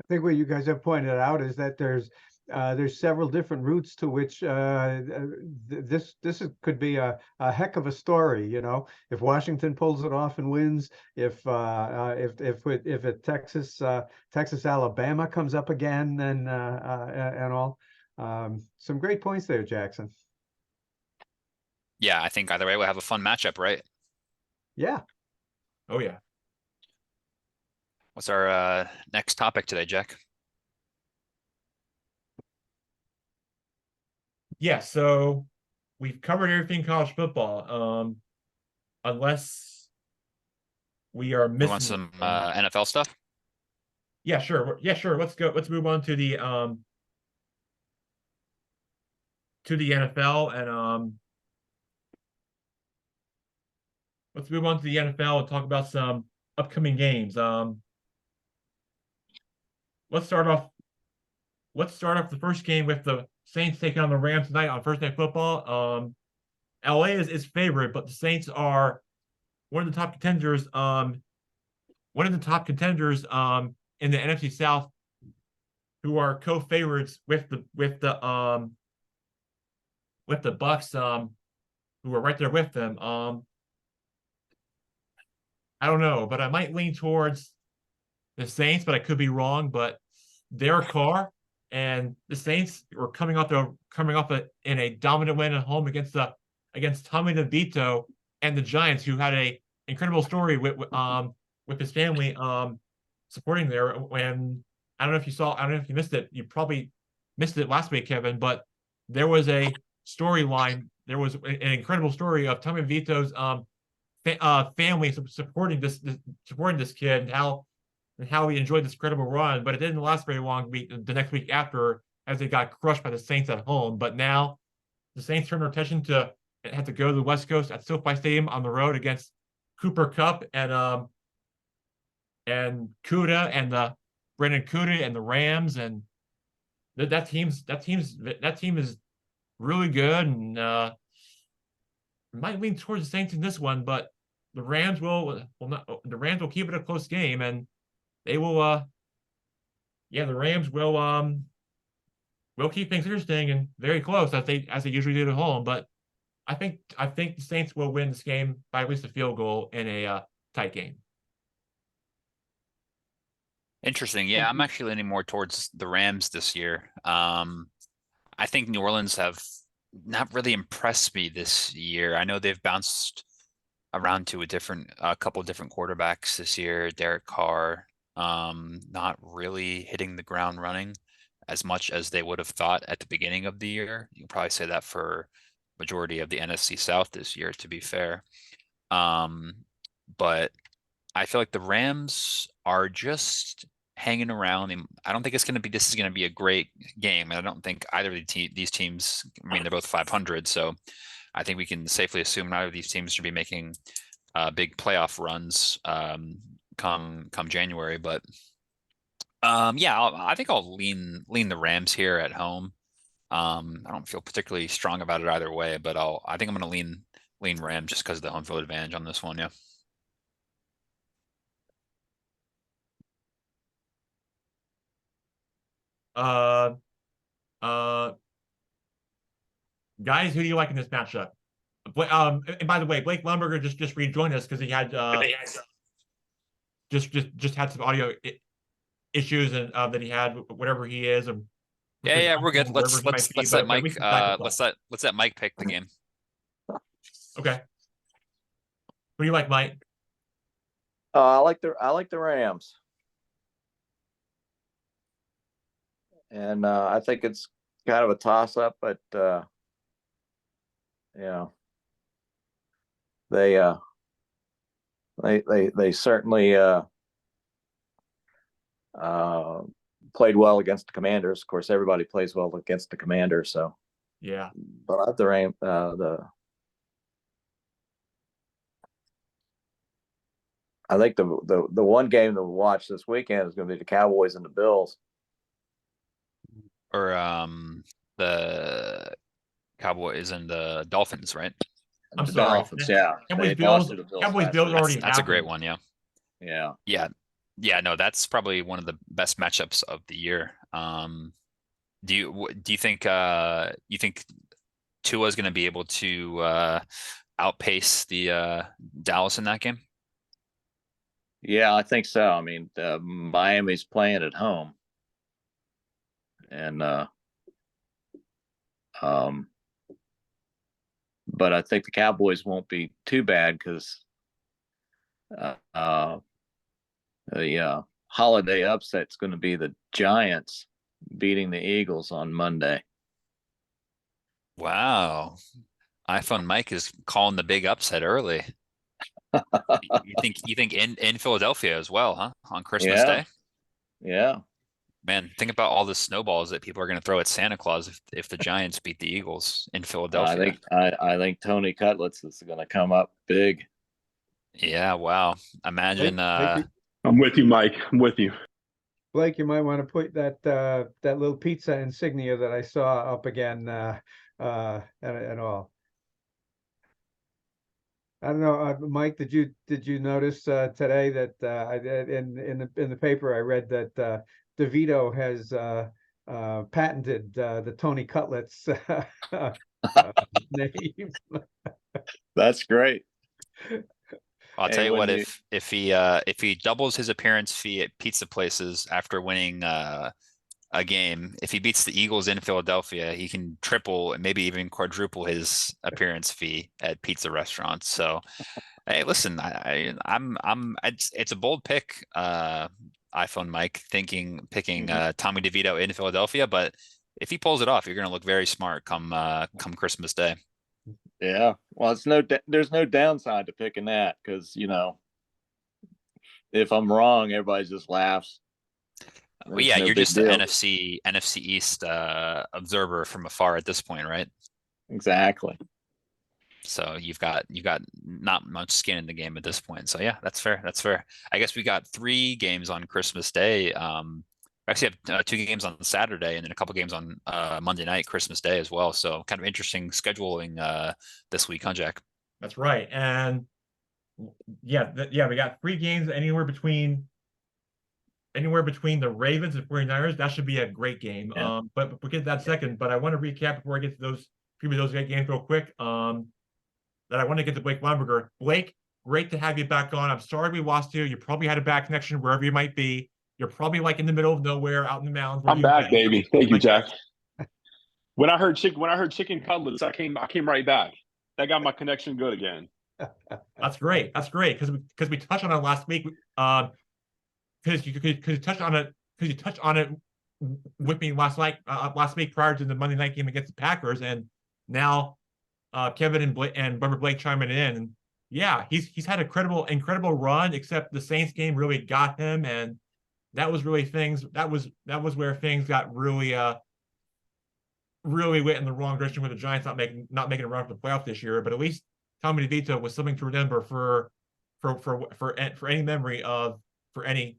I think what you guys have pointed out is that there's several different routes to which could be a heck of a story. You know, if Washington pulls it off and wins, if Texas Alabama comes up again, and all. Some great points there, Jackson. Yeah, I think either way we'll have a fun matchup, right? Yeah. Oh yeah. What's our next topic today, Jack? Yeah, so we've covered everything college football. Unless we are We missing want some anything. NFL stuff? Yeah, sure. Yeah, sure. Let's go. Let's move on to the NFL, and let's move on to the NFL and talk about some upcoming games. Let's start off. Let's start off the first game with the Saints taking on the Rams tonight on Thursday Night Football. LA is favorite, but the Saints are one of the top contenders. One of the top contenders in the NFC South, who are co-favorites with the Bucks, who are right there with them. I don't know, but I might lean towards the Saints, but I could be wrong. But Derek Carr and the Saints were coming off in a dominant win at home against Tommy DeVito and the Giants, who had a incredible story with his family supporting there. When I don't know if you missed it. You probably missed it last week, Kevin, but there was a storyline. There was an incredible story of Tommy DeVito's family supporting this kid, and how he enjoyed this incredible run. But it didn't last very long. The next week after, as they got crushed by the Saints at home. But now the Saints turn their attention to have to go to the West Coast at SoFi Stadium on the road against Cooper Kupp and Kuda and the Brandon Kuda and the Rams, and that team is really good, and might lean towards the Saints in this one, but the Rams will keep it a close game, and they will the Rams will keep things interesting and very close as they usually do at home. But I think the Saints will win this game by at least a field goal in a tight game. Interesting. Yeah, I'm actually leaning more towards the Rams this year. I think New Orleans have not really impressed me this year. I know they've bounced around to a couple of different quarterbacks this year. Derek Carr, not really hitting the ground running as much as they would have thought at the beginning of the year. You can probably say that for majority of the NFC South this year, to be fair. But I feel like the Rams are just hanging around. I don't think this is going to be a great game. I don't think either of these teams, I mean, they're both 500. So I think we can safely assume neither of these teams should be making big playoff runs come January. But yeah, I think I'll lean the Rams here at home. I don't feel particularly strong about it either way, but I think I'm going to lean Rams just because of the home field advantage on this one. Yeah. Uh, guys, who do you like in this matchup? And by the way, Blake Lumberger just rejoined us because he had just had some audio issues, and that he had whatever he is. Yeah, we're good. Let's let Mike let's let Mike pick the game. Okay. Who do you like, Mike? I like the Rams, and I think it's kind of a toss up, but they certainly played well against the Commanders. Of course, everybody plays well against the Commanders. So, Yeah. but I have the I think the one game to watch this weekend is going to be the Cowboys and the Bills. Or the Cowboys and the Dolphins, right? I'm The sorry. Dolphins, yeah. Cowboys They Bills. lost to the Bills Cowboys last Bills week. already That's a great happened. one, yeah. Yeah. Yeah, no, that's probably one of the best matchups of the year. Do you think you think Tua is going to be able to outpace the Dallas in that game? Yeah, I think so. I mean, Miami's playing at home, and but I think the Cowboys won't be too bad because the holiday upset's going to be the Giants beating the Eagles on Monday. Wow, iPhone Mike is calling the big upset early. You think in Philadelphia as well, huh? On Christmas Yeah. Day? Yeah. Man, think about all the snowballs that people are going to throw at Santa Claus if the Giants beat the Eagles in Philadelphia. I think Tony Cutlets is going to come up big. Yeah, wow. Imagine I'm with you, Mike. I'm with you. Blake, you might want to put that that little pizza insignia that I saw up again and all. I don't know, Mike. Did you notice today that in the paper I read that DeVito has patented the Tony Cutlets name. That's great. I'll Hey, tell you when what, you- if he doubles his appearance fee at pizza places after winning a game, if he beats the Eagles in Philadelphia, he can triple and maybe even quadruple his appearance fee at pizza restaurants. So, hey, listen, it's a bold pick, iPhone Mike, picking Tommy DeVito in Philadelphia, but if he pulls it off, you're going to look very smart come Christmas Day. Yeah. Well, there's no downside to picking that because if I'm wrong, everybody just laughs. Well, There's yeah, no you're big just deal. an NFC East observer from afar at this point, right? Exactly. So you've got not much skin in the game at this point. So yeah, that's fair. That's fair. I guess we got 3 games on Christmas Day. We actually have 2 games on Saturday and then a couple games on Monday night, Christmas Day as well. So kind of interesting scheduling this week, huh, Jack? That's right. And yeah, we got 3 games anywhere between the Ravens and 49ers. That should be a great game. Yeah. But we'll get to that second. But I want to recap before I get to those games real quick. That I want to get to Blake Lumberger. Blake, great to have you back on. I'm sorry we lost you. You probably had a bad connection wherever you might be. You're probably like in the middle of nowhere, out in the mountains. I'm back, baby. Thank you, Jack. Guess. When I heard chicken cutlets, I came right back. That got my connection good again. That's great. That's great because we touched on it last week. Because you touched on it with me last week prior to the Monday night game against the Packers, and now Kevin and Bubba Blake chiming in. And yeah, he's had a incredible run, except the Saints game really got him, and that was really that was where things got really went in the wrong direction with the Giants not making a run for the playoffs this year. But at least Tommy DeVito was something to remember for any memory of for any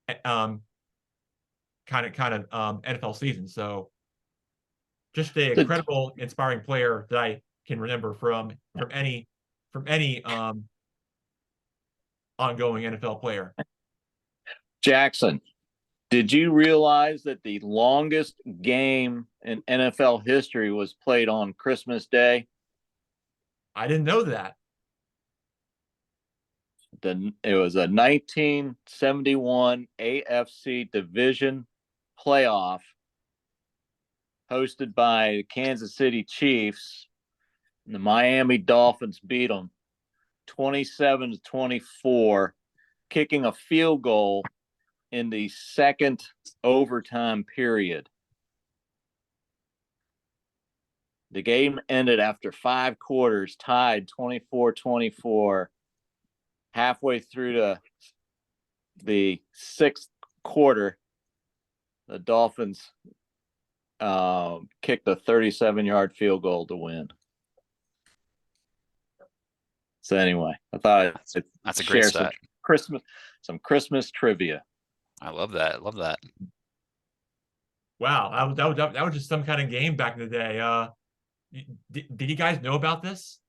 kind of NFL season. So just an incredible, inspiring player that I can remember from any ongoing NFL player. Jackson, did you realize that the longest game in NFL history was played on Christmas Day? I didn't know that. It was a 1971 AFC division playoff hosted by the Kansas City Chiefs. And the Miami Dolphins beat them 27-24, kicking a field goal in the second overtime period. The game ended after 5 quarters, tied 24-24. Halfway through the 6th quarter, the Dolphins kicked a 37-yard field goal to win. So anyway, I thought That's a great share stat. some Christmas trivia. I love that. Love that. Wow, that was just some kind of game back in the day. Did you guys know about this?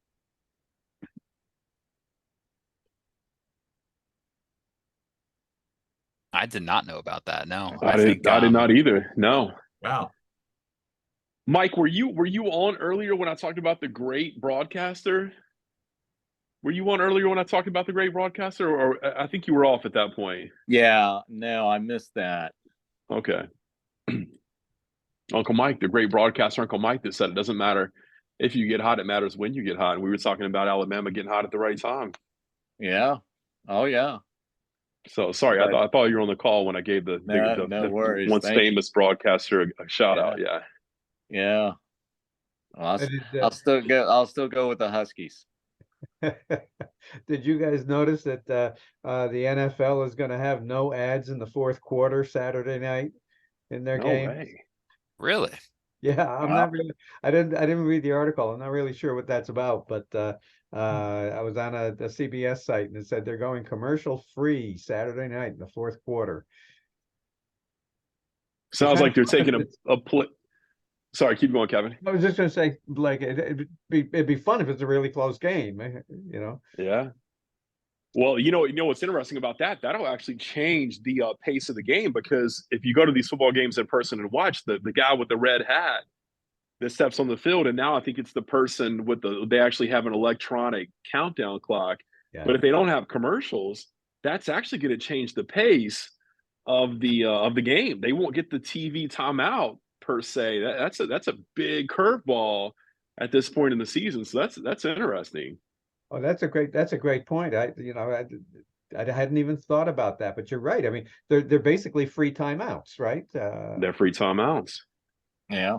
I did not know about that. No, I did not either. No. Wow. Mike, were you on earlier when I talked about the great broadcaster? Were you on earlier when I talked about the great broadcaster, or I think you were off at that point? Yeah, no, I missed that. Okay. Uncle Mike, the great broadcaster, Uncle Mike, that said it doesn't matter if you get hot, it matters when you get hot. And we were talking about Alabama getting hot at the right time. Yeah. Oh yeah. So sorry, But- I thought you were on the call when I gave the No worries. once Thank famous broadcaster a shout out. Yeah. Yeah. Well, Did, I'll still go with the Huskies. did you guys notice that the NFL is going to have no ads in the fourth quarter Saturday night in their No game? way. Really? Yeah, I'm Wow. not really. I didn't read the article. I'm not really sure what that's about, but I was on a CBS site and it said they're going commercial free Saturday night in the fourth quarter. Sounds like they're taking It's- a play. Sorry, keep going, Kevin. I was just going to say, like, it'd be fun if it's a really close game, you know. Yeah. Well, you know what's interesting about that? That'll actually change the pace of the game, because if you go to these football games in person and watch the guy with the red hat that steps on the field, and now I think it's the person with they actually have an electronic countdown clock. Yeah. But if they don't have commercials, that's actually going to change the pace of the game. They won't get the TV timeout per se. That's a big curveball at this point in the season. So that's interesting. Oh, that's a great point. I hadn't even thought about that, but you're right. I mean, they're basically free timeouts, right? They're free timeouts. Yeah.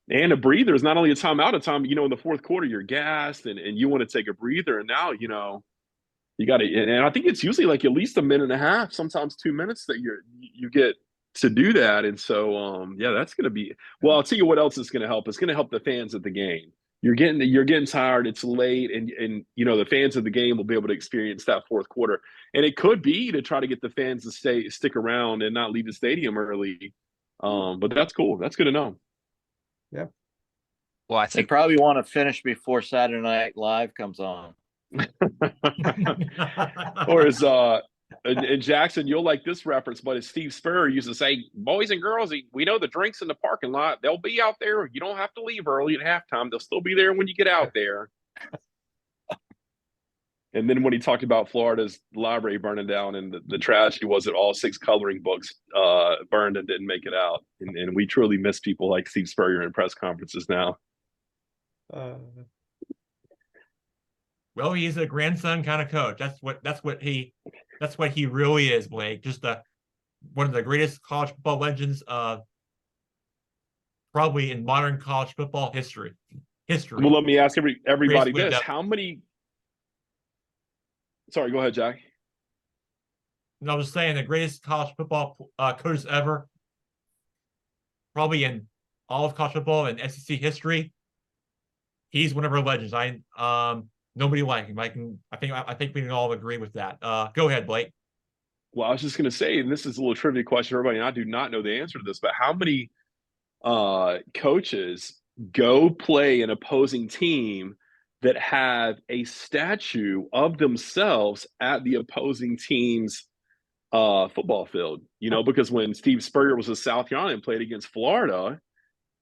And a breather is not only a timeout, a time, in the fourth quarter, you're gassed and you want to take a breather. And now, you got to, and I think it's usually like at least a minute and a half, sometimes 2 minutes that you get to do that. And so, yeah, that's going to be, well, I'll tell you what else is going to help. It's going to help the fans at the game. You're getting tired. It's late, and the fans of the game will be able to experience that fourth quarter. And it could be to try to get the fans to stick around and not leave the stadium early. But that's cool. That's good to know. Yeah. Well, I They think probably want to finish before Saturday Night Live comes on. Or as and Jackson, you'll like this reference, but as Steve Spurrier used to say, boys and girls, we know the drinks in the parking lot. They'll be out there. You don't have to leave early at halftime. They'll still be there when you get out there. And then when he talked about Florida's library burning down, and the tragedy was that all 6 coloring books burned and didn't make it out. And we truly miss people like Steve Spurrier in press conferences now. Well, he's a grandson kind of coach. That's what he really is, Blake. Just one of the greatest college football legends, probably in modern college football history. Well, let me ask everybody Gracefully this: done. how many? Sorry, go ahead, Jack. And I was saying the greatest college football coaches ever, probably in all of college football and SEC history. He's one of our legends. Nobody like him. I think we can all agree with that. Go ahead, Blake. Well, I was just going to say, and this is a little trivia question for everybody, and I do not know the answer to this, but how many coaches go play an opposing team that have a statue of themselves at the opposing team's football field? Because when Steve Spurrier was with South Carolina and played against Florida,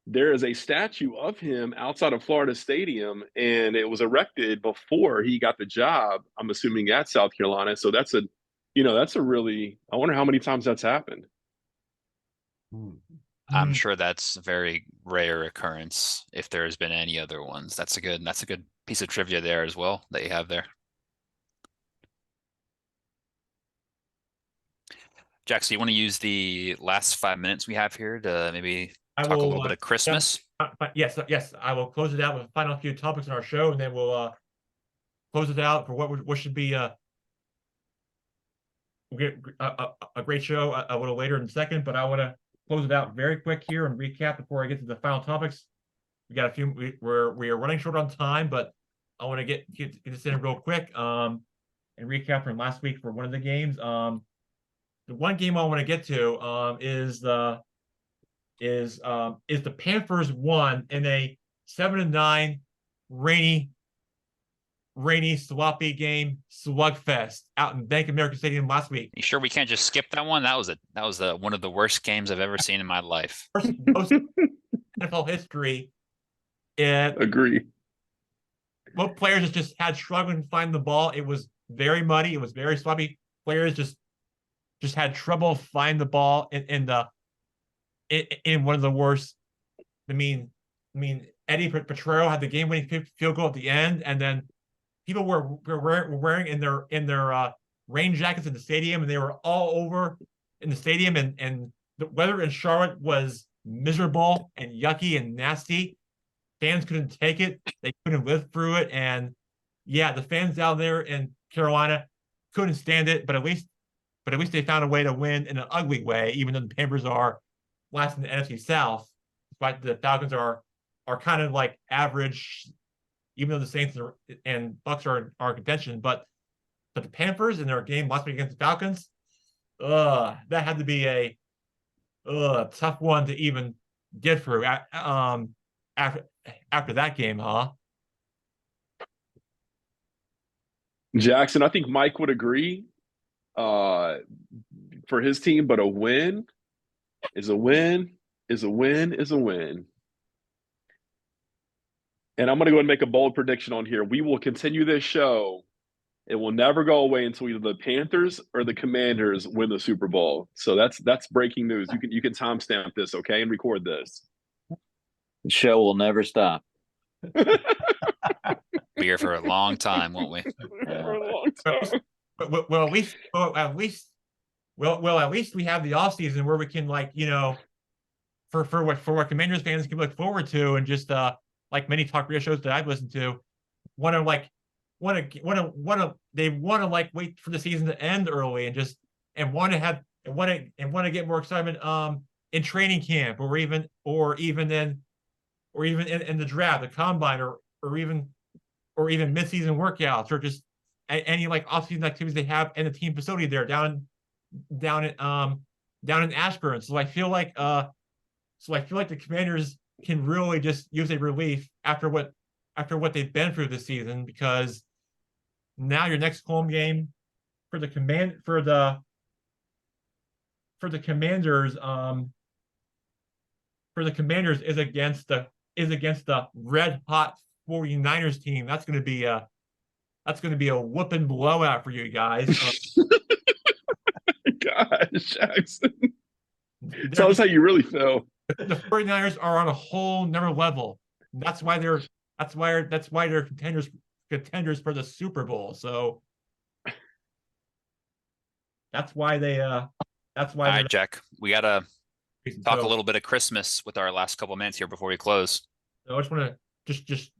there is a statue of him outside of Florida Stadium, and it was erected before he got the job, I'm assuming, at South Carolina. So that's a really, I wonder how many times that's happened. I'm sure that's a very rare occurrence if there has been any other ones. That's a good piece of trivia there as well that you have there. Jack, so you want to use the last 5 minutes we have here to maybe talk a little bit of Christmas? Yes, I will close it out with the final few topics in our show, and then we'll close it out for what should be we'll get a great show a little later in a second, but I want to close it out very quick here and recap before I get to the final topics. We got a few. We are running short on time, but I want to get this in real quick. And recap from last week for one of the games. The one game I want to get to is the Panthers won in a 7-9 rainy, sloppy game slugfest out in Bank of America Stadium last week. You sure we can't just skip that one? That was one of the worst games I've ever seen in my life. Most NFL history. And Agree. both players just had struggling to find the ball. It was very muddy. It was very sloppy. Players just had trouble finding the ball in one of the worst. I mean, Eddie Petrero had the game-winning field goal at the end, and then people were wearing in their rain jackets in the stadium, and they were all over in the stadium, and the weather in Charlotte was miserable and yucky and nasty. Fans couldn't take it; they couldn't live through it, and yeah, the fans out there in Carolina couldn't stand it. But at least they found a way to win in an ugly way, even though the Panthers are last in the NFC South. But the Falcons are kind of like average, even though the Saints and Bucks are in contention. But the Panthers in their game last week against the Falcons, that had to be a tough one to even get through. After that game, huh? Jackson, I think Mike would agree for his team, but a win is a win is a win is a win. And I'm going to go and make a bold prediction on here. We will continue this show. It will never go away until either the Panthers or the Commanders win the Super Bowl. So that's breaking news. You can timestamp this, okay, and record this. The show will never stop. Be here for a long time, won't we? For a long time. Well, at least we have the off season where we can, like, for what Commanders fans can look forward to, and just like many talk radio shows that I've listened to, want to wait for the season to end early and want to get more excitement in training camp or even in the draft, the combine, or even mid-season workouts, or just any like off-season activities they have in the team facility there down in Ashburn. So I feel like the Commanders can really just use a relief after what they've been through this season, because now your next home game for the Commanders is against the red hot 49ers team. That's going to be a whooping blowout for you guys. Gosh, Jackson. Tell us how you really feel. The 49ers are on a whole nother level. That's why they're contenders for the Super Bowl. So that's why All right, Jack. We gotta talk a little bit of Christmas with our last couple minutes here before we close. So I just want to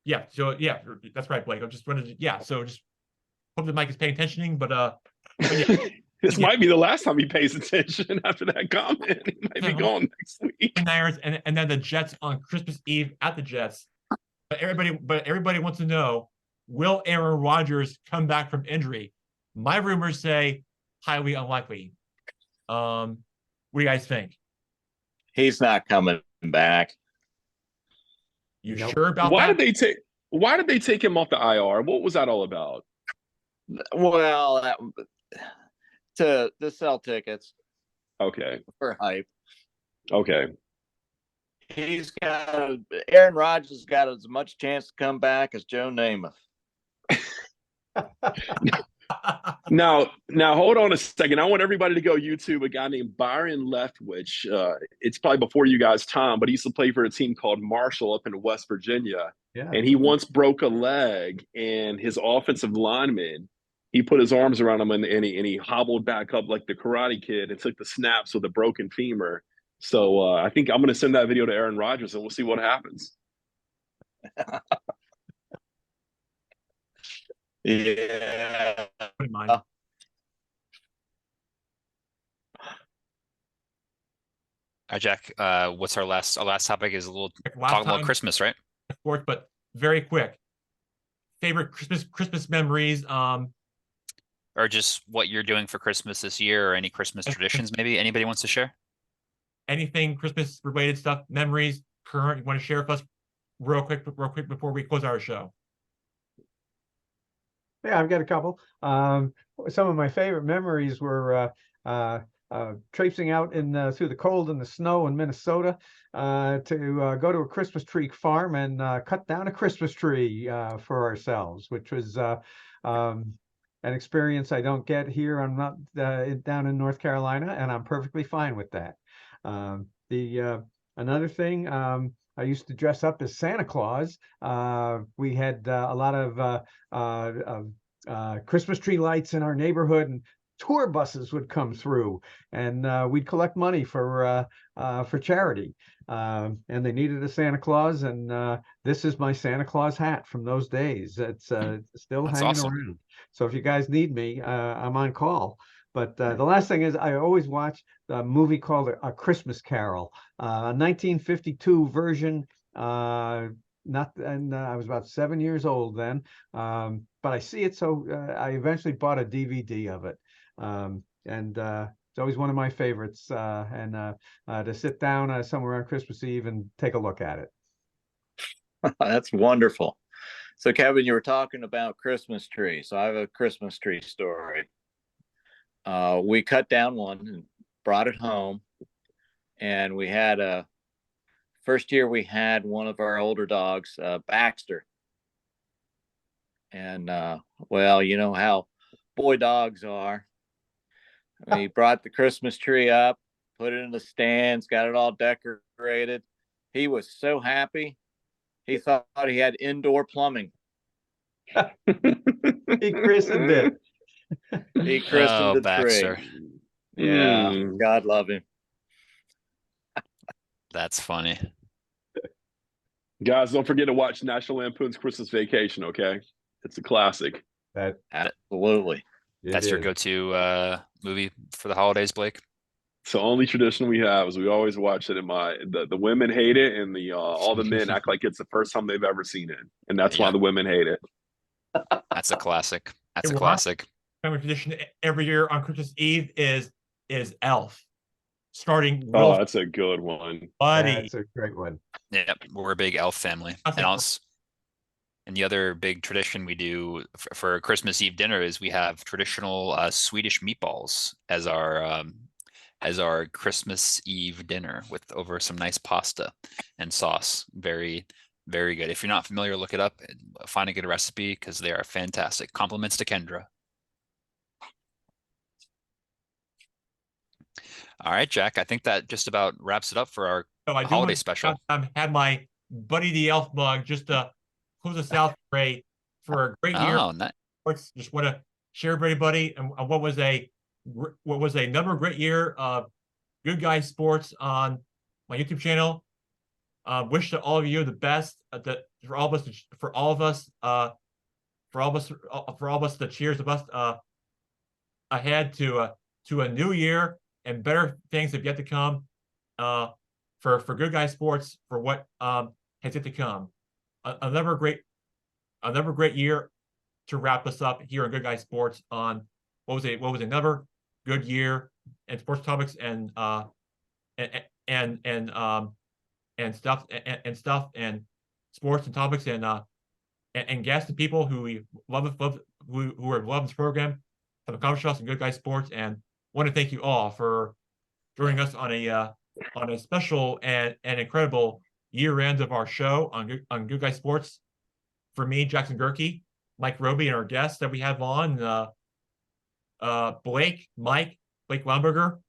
yeah. So yeah, that's right, Blake. I just wanted to So just hope that Mike is paying attention. But yeah. This might be the last time he pays attention after that comment. He might be gone next week. Niners and then the Jets on Christmas Eve at the Jets. But everybody wants to know, will Aaron Rodgers come back from injury? My rumors say highly unlikely. What do you guys think? He's not coming back. You sure about Why that? did they take him off the IR? What was that all about? Well, to sell tickets Okay. for hype. Okay. Aaron Rodgers has got as much chance to come back as Joe Namath. Now hold on a second. I want everybody to go YouTube a guy named Byron Leftwich. It's probably before you guys' time, but he used to play for a team called Marshall up in West Virginia. Yeah. And he once broke a leg, and his offensive lineman, he put his arms around him and he hobbled back up like the Karate Kid and took the snaps with a broken femur. So I think I'm going to send that video to Aaron Rodgers and we'll see what happens. Yeah. Put in mind. right, Jack. What's our last topic is a little Last talk about time, Christmas, right? sports, but very quick. Favorite Christmas memories. Or just what you're doing for Christmas this year, or any Christmas traditions, maybe anybody wants to share? Anything Christmas related stuff, memories, current you want to share with us real quick before we close our show. Yeah, I've got a couple. Some of my favorite memories were traipsing out in through the cold and the snow in Minnesota to go to a Christmas tree farm and cut down a Christmas tree for ourselves, which was an experience I don't get here. I'm not down in North Carolina, and I'm perfectly fine with that. Another thing, I used to dress up as Santa Claus. We had a lot of Christmas tree lights in our neighborhood, and tour buses would come through, and we'd collect money for charity. And they needed a Santa Claus, and this is my Santa Claus hat from those days. It's still That's hanging awesome. around. So if you guys need me, I'm on call. But the last thing is, I always watch a movie called A Christmas Carol, a 1952 version. Not, and I was about 7 years old then, but I see it, so I eventually bought a DVD of it, and it's always one of my favorites. And to sit down somewhere on Christmas Eve and take a look at it. That's wonderful. So, Kevin, you were talking about Christmas trees. So I have a Christmas tree story. We cut down one and brought it home, and we had first year we had one of our older dogs, Baxter. And well, you know how boy dogs are. We brought the Christmas tree up, put it in the stands, got it all decorated. He was so happy. He thought he had indoor plumbing. He christened it. He christened the Baxter. tree. Yeah, God love him. That's funny. Guys, don't forget to watch National Lampoon's Christmas Vacation, okay? It's a classic. That Absolutely. That's your is. go-to movie for the holidays, Blake? It's the only tradition we have is we always watch it. The women hate it, and all the men act like it's the first time they've ever seen it, and that's why Yeah. the women hate it. That's a classic. That's a Hey, Rob? classic. Family tradition every year on Christmas Eve is Elf. Starting Oh, real that's a good one. buddy. That's a great one. Yeah, we're a big elf family. Okay. And also, and the other big tradition we do for Christmas Eve dinner is we have traditional Swedish meatballs as our Christmas Eve dinner with over some nice pasta and sauce. Very, very good. If you're not familiar, look it up and find a good recipe because they are fantastic. Compliments to Kendra. All right, Jack. I think that just about wraps it up for our So I do holiday want special. to had my Buddy the Elf mug just to close us out great for a great year. Oh, nice. Just want to share with everybody and what was another great year of Good Guys Sports on my YouTube channel. Wish to all of you the best. For all of us, the cheers of us ahead to a new year and better things have yet to come. For Good Guys Sports for what has yet to come. Another great year to wrap us up here on Good Guys Sports on what was another good year in sports topics and stuff and sports and topics and guests and people who we love who are loving this program from the Coffee Shops and Good Guys Sports, and want to thank you all for joining us on a special and incredible year end of our show on Good Guys Sports. For me, Jackson Gerke, Mike Roby, and our guests that we have on, Blake Lumberger.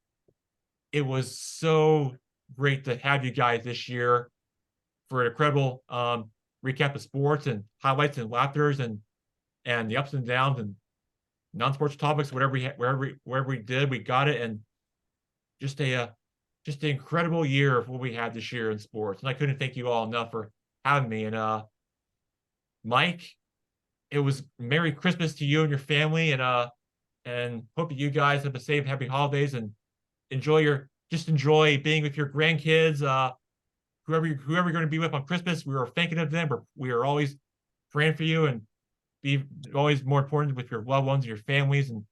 It was so great to have you guys this year for an incredible recap of sports and highlights and laughters and the ups and downs and non-sports topics, wherever we did, we got it, and just an incredible year of what we had this year in sports. And I couldn't thank you all enough for having me. And Mike, it was Merry Christmas to you and your family, and hope that you guys have a safe, happy holidays and enjoy your just enjoy being with your grandkids. Whoever you're going to be with on Christmas, we are thinking of them. We are always praying for you, and be always more important with your loved ones and your families. And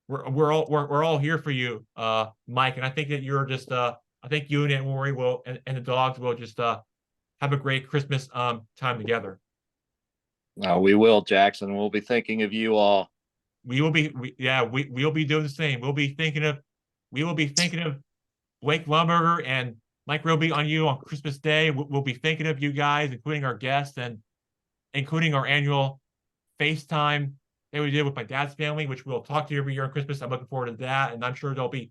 we're all here for you, Mike. And I think that you're just I think you and Aunt Lori will and the dogs will just have a great Christmas time together. We will, Jackson. We'll be thinking of you all. We'll be doing the same. We will be thinking of Blake Lumberger and Mike Roby on you on Christmas Day. We'll be thinking of you guys, including our guests and including our annual FaceTime that we did with my dad's family, which we'll talk to you every year on Christmas. I'm looking forward to that, and I'm sure they'll be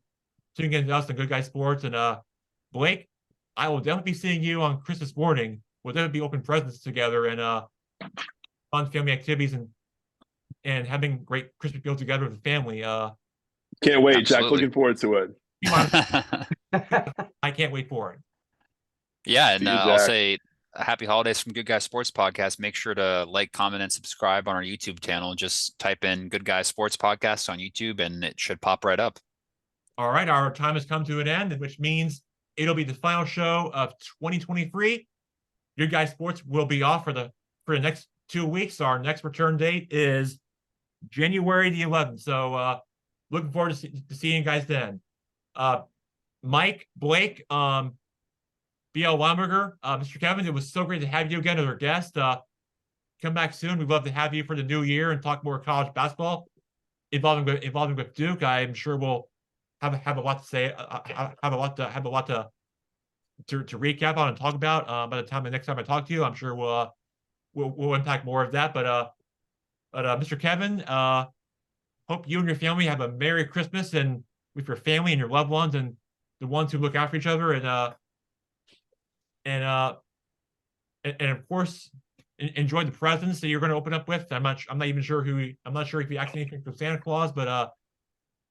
tuning in to us on Good Guy Sports. And Blake, I will definitely be seeing you on Christmas morning. We'll definitely be open presents together and fun family activities and having great Christmas meals together with the family. Can't wait, Jack. Absolutely. Looking forward to it. I can't wait for it. Yeah, and See you, I'll Jack. say happy holidays from Good Guy Sports Podcast. Make sure to like, comment, and subscribe on our YouTube channel. Just type in Good Guy Sports Podcast on YouTube and it should pop right up. All right, our time has come to an end, which means it'll be the final show of 2023. Good Guy Sports will be off for the next 2 weeks. Our next return date is January the 11th. So looking forward to seeing you guys then. Mike, Blake, BL Weinberger, Mr. Kevin, it was so great to have you again as our guest. Come back soon. We'd love to have you for the new year and talk more college basketball involving with Duke. I'm sure we'll have a lot to say. Have a lot to recap on and talk about. By the next time I talk to you, I'm sure we'll unpack more of that. But Mr. Kevin, hope you and your family have a Merry Christmas and with your family and your loved ones and the ones who look out for each other and of course enjoy the presents that you're going to open up with. I'm not even sure I'm not sure if you actually anything from Santa Claus, but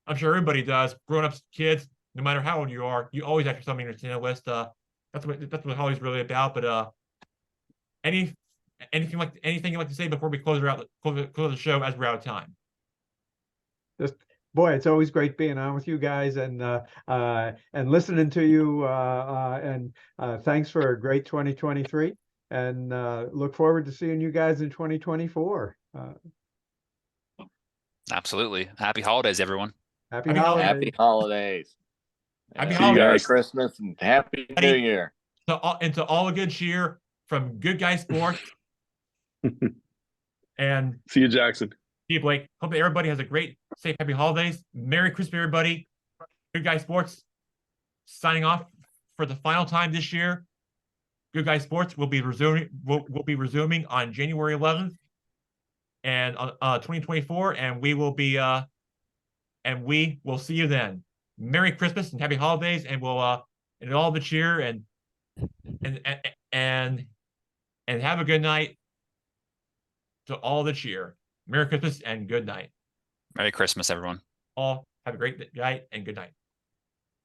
I'm sure everybody does. Grown-ups, kids, no matter how old you are, you always ask for something on your Santa list. That's what Holly's really about. But anything you'd like to say before we close the show as we're out of time? Boy, it's always great being on with you guys and listening to you. Thanks for a great 2023. And look forward to seeing you guys in 2024. Absolutely. Happy holidays, everyone. Happy Happy holidays. Happy holidays. Happy Merry holidays. Christmas and Happy New Year. To all a good cheer from Good Guy Sports. And See you, Jackson. see you, Blake. Hope that everybody has a great, safe, happy holidays. Merry Christmas, everybody. Good Guy Sports signing off for the final time this year. Good Guy Sports will be resuming on January 11th and 2024, and we will see you then. Merry Christmas and happy holidays, and we'll and all the cheer and have a good night to all the cheer. Merry Christmas and good night. Merry Christmas, everyone. All have a great night and good night.